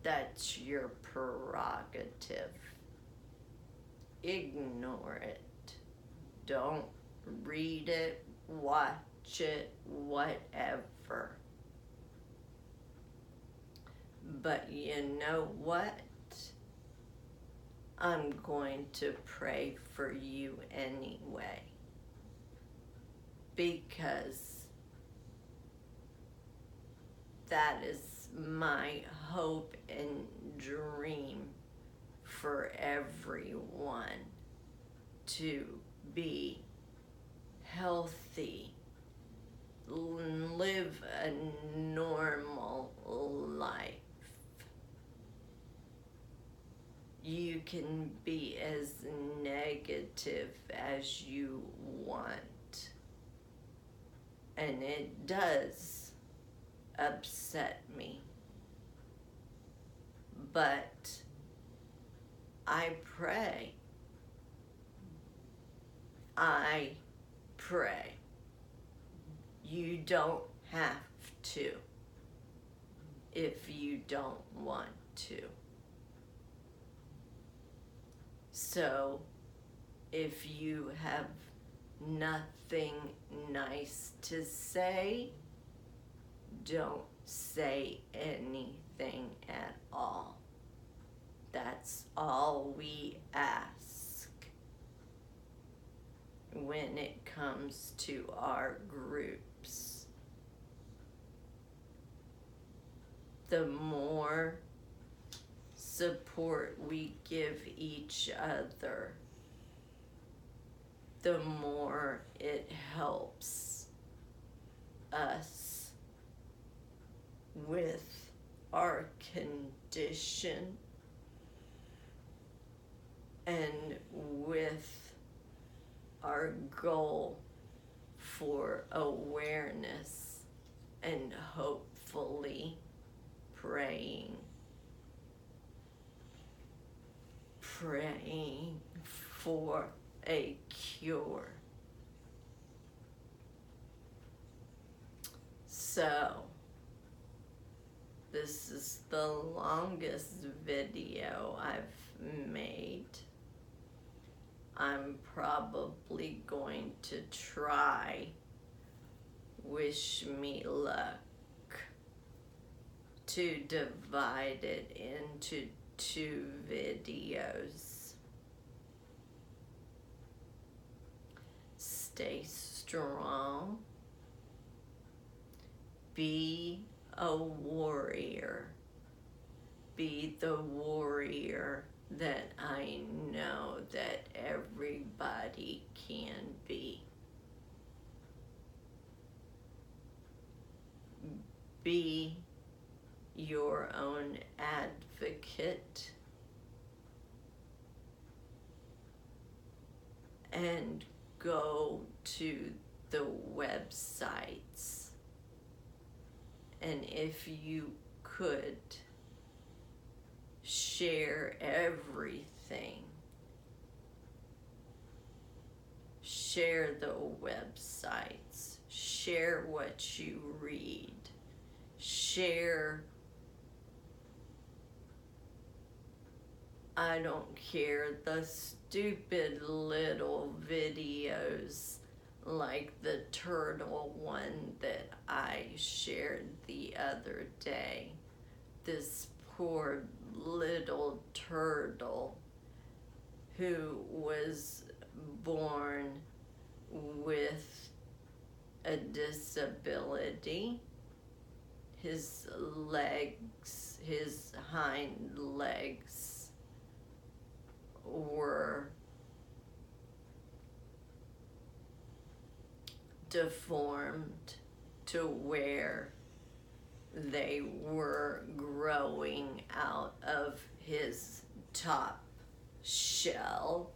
that's your prerogative. Ignore it. Don't read it, watch it, whatever. But you know what? I'm going to pray for you anyway. Because that is my hope and dream for everyone, to be healthy, live a normal life. You can be as negative as you want. And it does upset me. But I pray. I pray. You don't have to if you don't want to. So, if you have nothing nice to say, don't say anything at all. That's all we ask when it comes to our groups. The more support we give each other, the more it helps us with our condition and with our goal for awareness and hopefully praying for a cure. So, this is the longest video I've made. I'm probably going to try Wish Me Luck to divide it into 2 videos. Stay strong. Be a warrior. Be the warrior that I know that everybody can be. be your own advocate and go to the websites, and if you could share everything, share the websites, share what you read, share, I don't care, the stupid little videos like the turtle one that I shared the other day. This poor little turtle who was born with a disability. His legs, his hind legs were deformed to where they were growing out of his top shell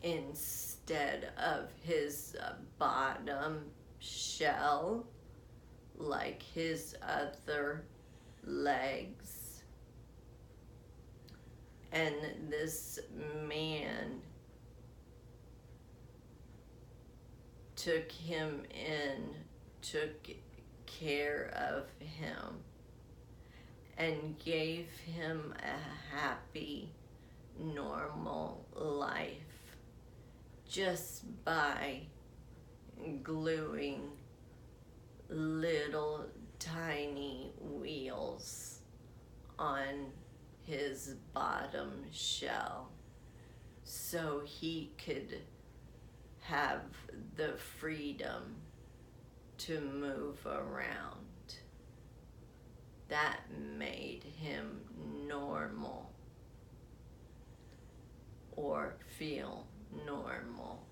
instead of his bottom shell, like his other legs. And this man took him in, took care of him, and gave him a happy, normal life just by gluing little tiny wheels on his bottom shell so he could have the freedom to move around. That made him normal, or feel normal.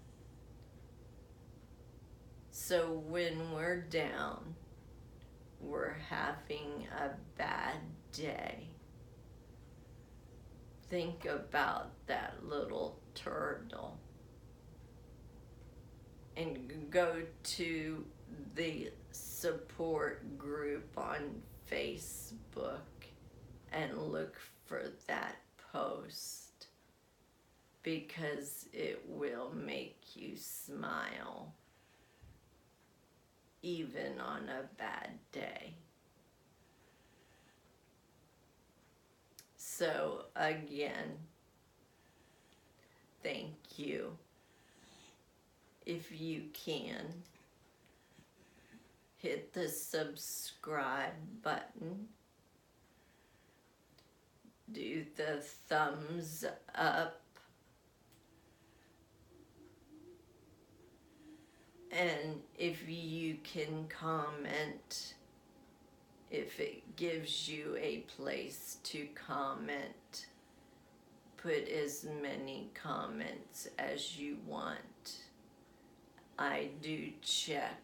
So when we're down, we're having a bad day, think about that little turtle and go to the support group on Facebook and look for that post, because it will make you smile even on a bad day. So again, thank you. If you can, hit the subscribe button, do the thumbs up, and if you can comment, if it gives you a place to comment, put as many comments as you want. I do check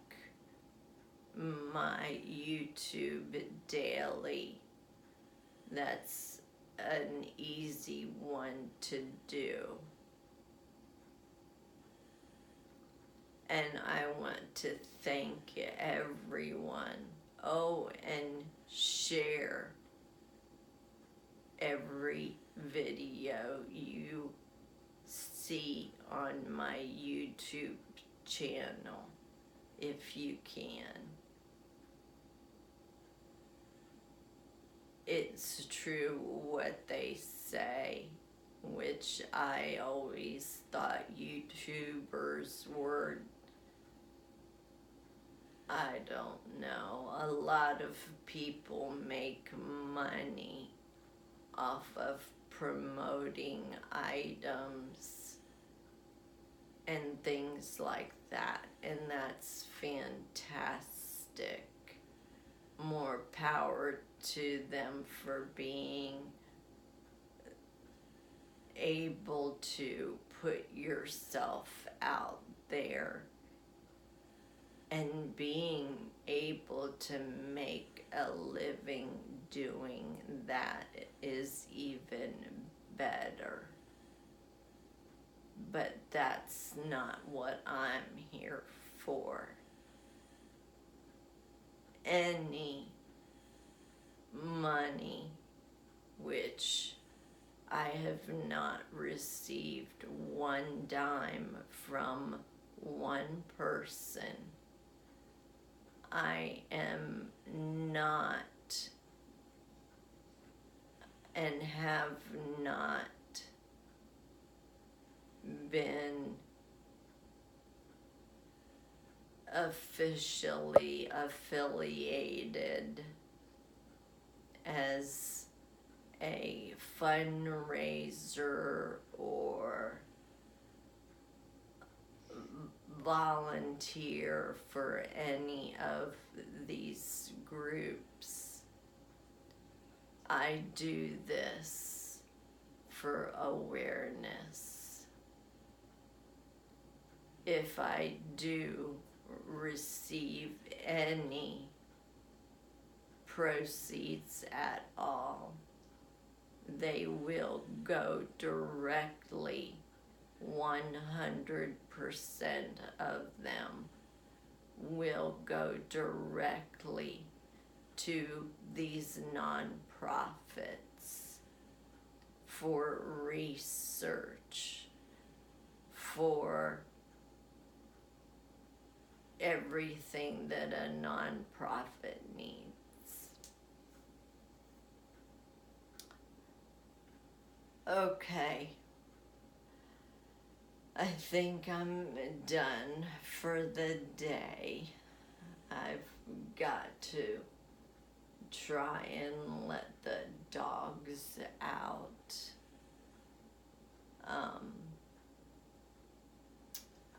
my YouTube daily. That's an easy one to do. And I want to thank everyone. Oh, and share every video you see on my YouTube channel, if you can. It's true what they say, which I always thought YouTubers were, I don't know, a lot of people make money off of promoting items and things like that, and that's fantastic. More power to them for being able to put yourself out there and being able to make a living doing that is even better. But that's not what I'm here for. Any money which I have not received one dime from one person, I am not and have not been officially affiliated as a fundraiser or volunteer for any of these groups. I do this for awareness. If I do receive any proceeds at all, they will go directly, 100% of them will go directly to these nonprofits for research, for everything that a nonprofit needs. Okay, I think I'm done for the day. I've got to try and let the dogs out.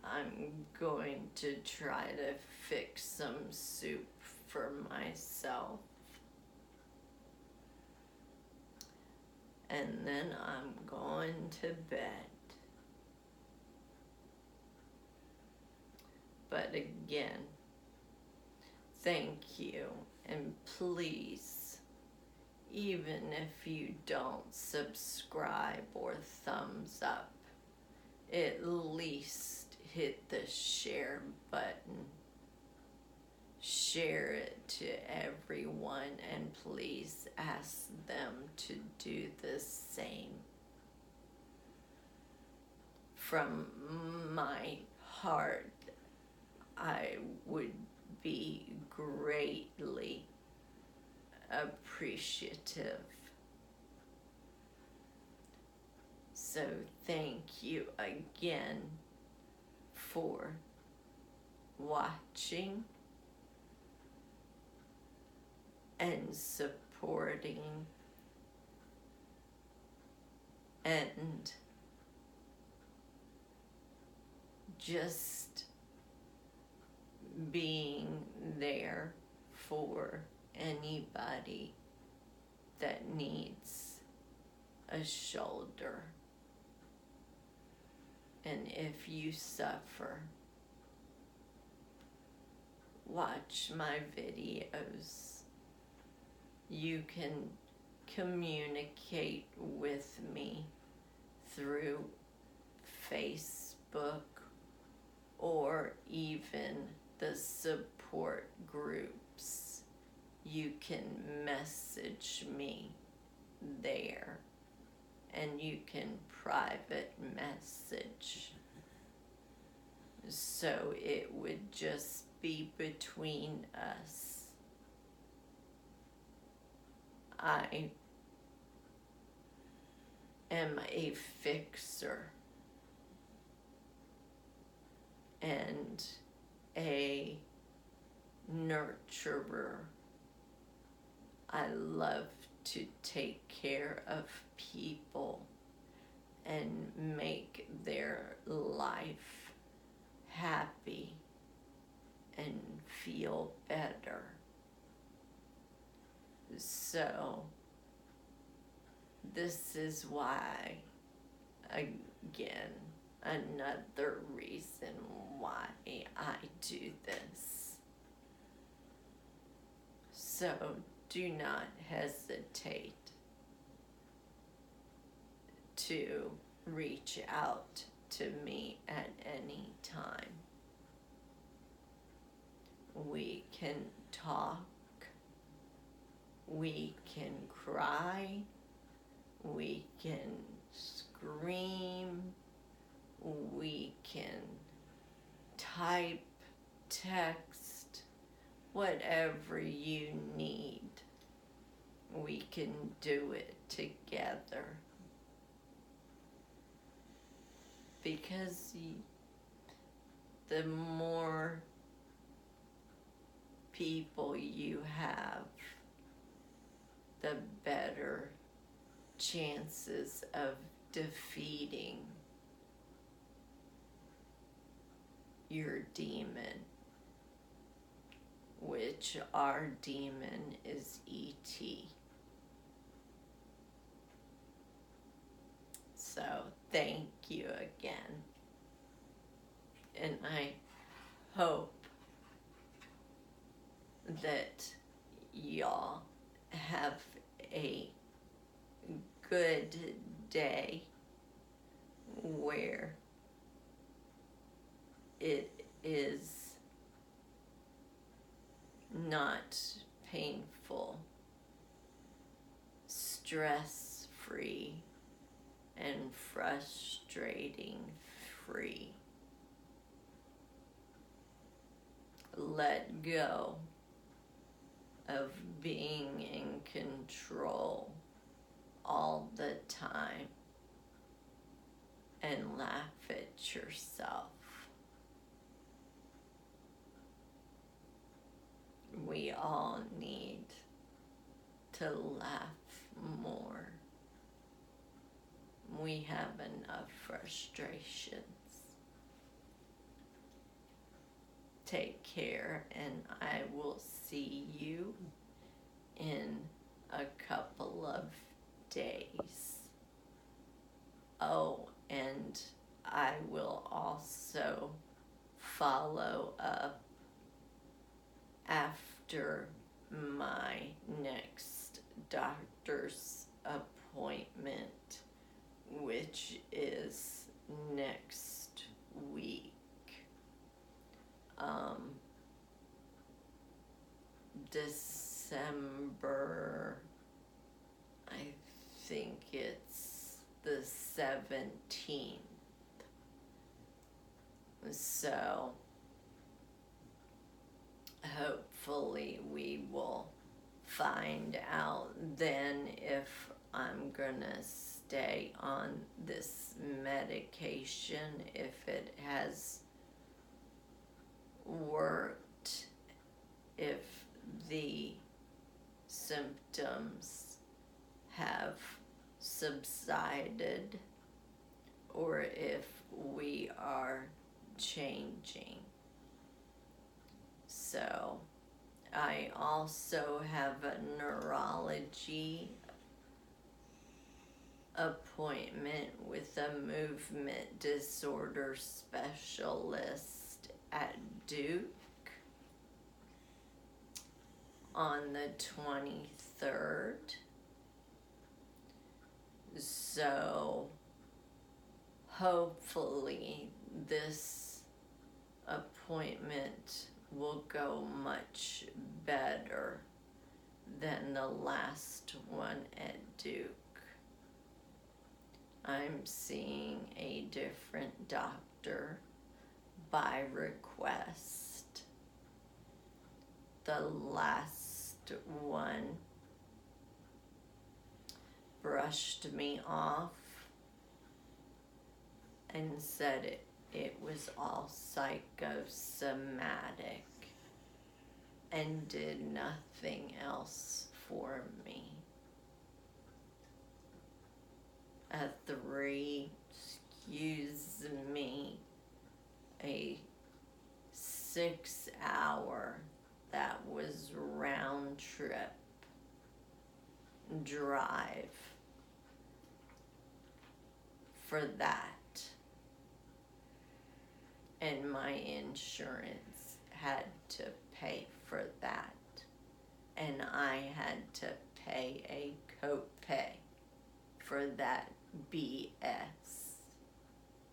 I'm going to try to fix some soup for myself. And then I'm going to bed. But again, thank you, and please, even if you don't subscribe or thumbs up, at least hit the share button. Share it to everyone, and please ask them to do the same. From my heart, I would be greatly appreciative. So thank you again for watching and supporting and just being there for anybody that needs a shoulder. And if you suffer, watch my videos. You can communicate with me through Facebook or even the support groups. You can message me there, and you can private message. So it would just be between us. I am a fixer and a nurturer. I love to take care of people and make their life happy and feel better. So this is why, again, another reason why I do this. So do not hesitate to reach out to me at any time. We can talk, we can cry, we can scream, we can type, text, whatever you need. We can do it together. Because the more people you have, the better chances of defeating your demon, which our demon is E.T. So thank you again. And I hope that y'all have a good day where it is not painful, stress-free, and frustrating-free. Let go of being in control all the time and laugh at yourself. We all need to laugh more. We have enough frustrations. Take care, and I will see you in a couple of days. Oh, and I will also follow up after my next doctor's appointment, which is next week. December, I think it's the 17th. So hopefully we will find out then if I'm gonna stay on this medication, if it has worked, if the symptoms have subsided, or if we are changing. So I also have a neurology appointment with a movement disorder specialist at Duke on the 23rd. So hopefully this appointment will go much better than the last one at Duke. I'm seeing a different doctor by request. The last one brushed me off and said it was all psychosomatic and did nothing else for me. A 6-hour, that was round trip drive for that. And my insurance had to pay for that. and I had to pay a copay for that BS.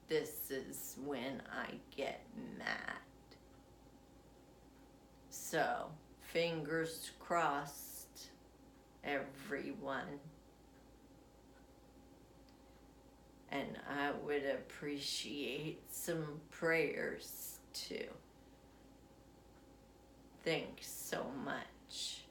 This is when I get mad. So, fingers crossed, everyone. And I would appreciate some prayers too. Thanks so much.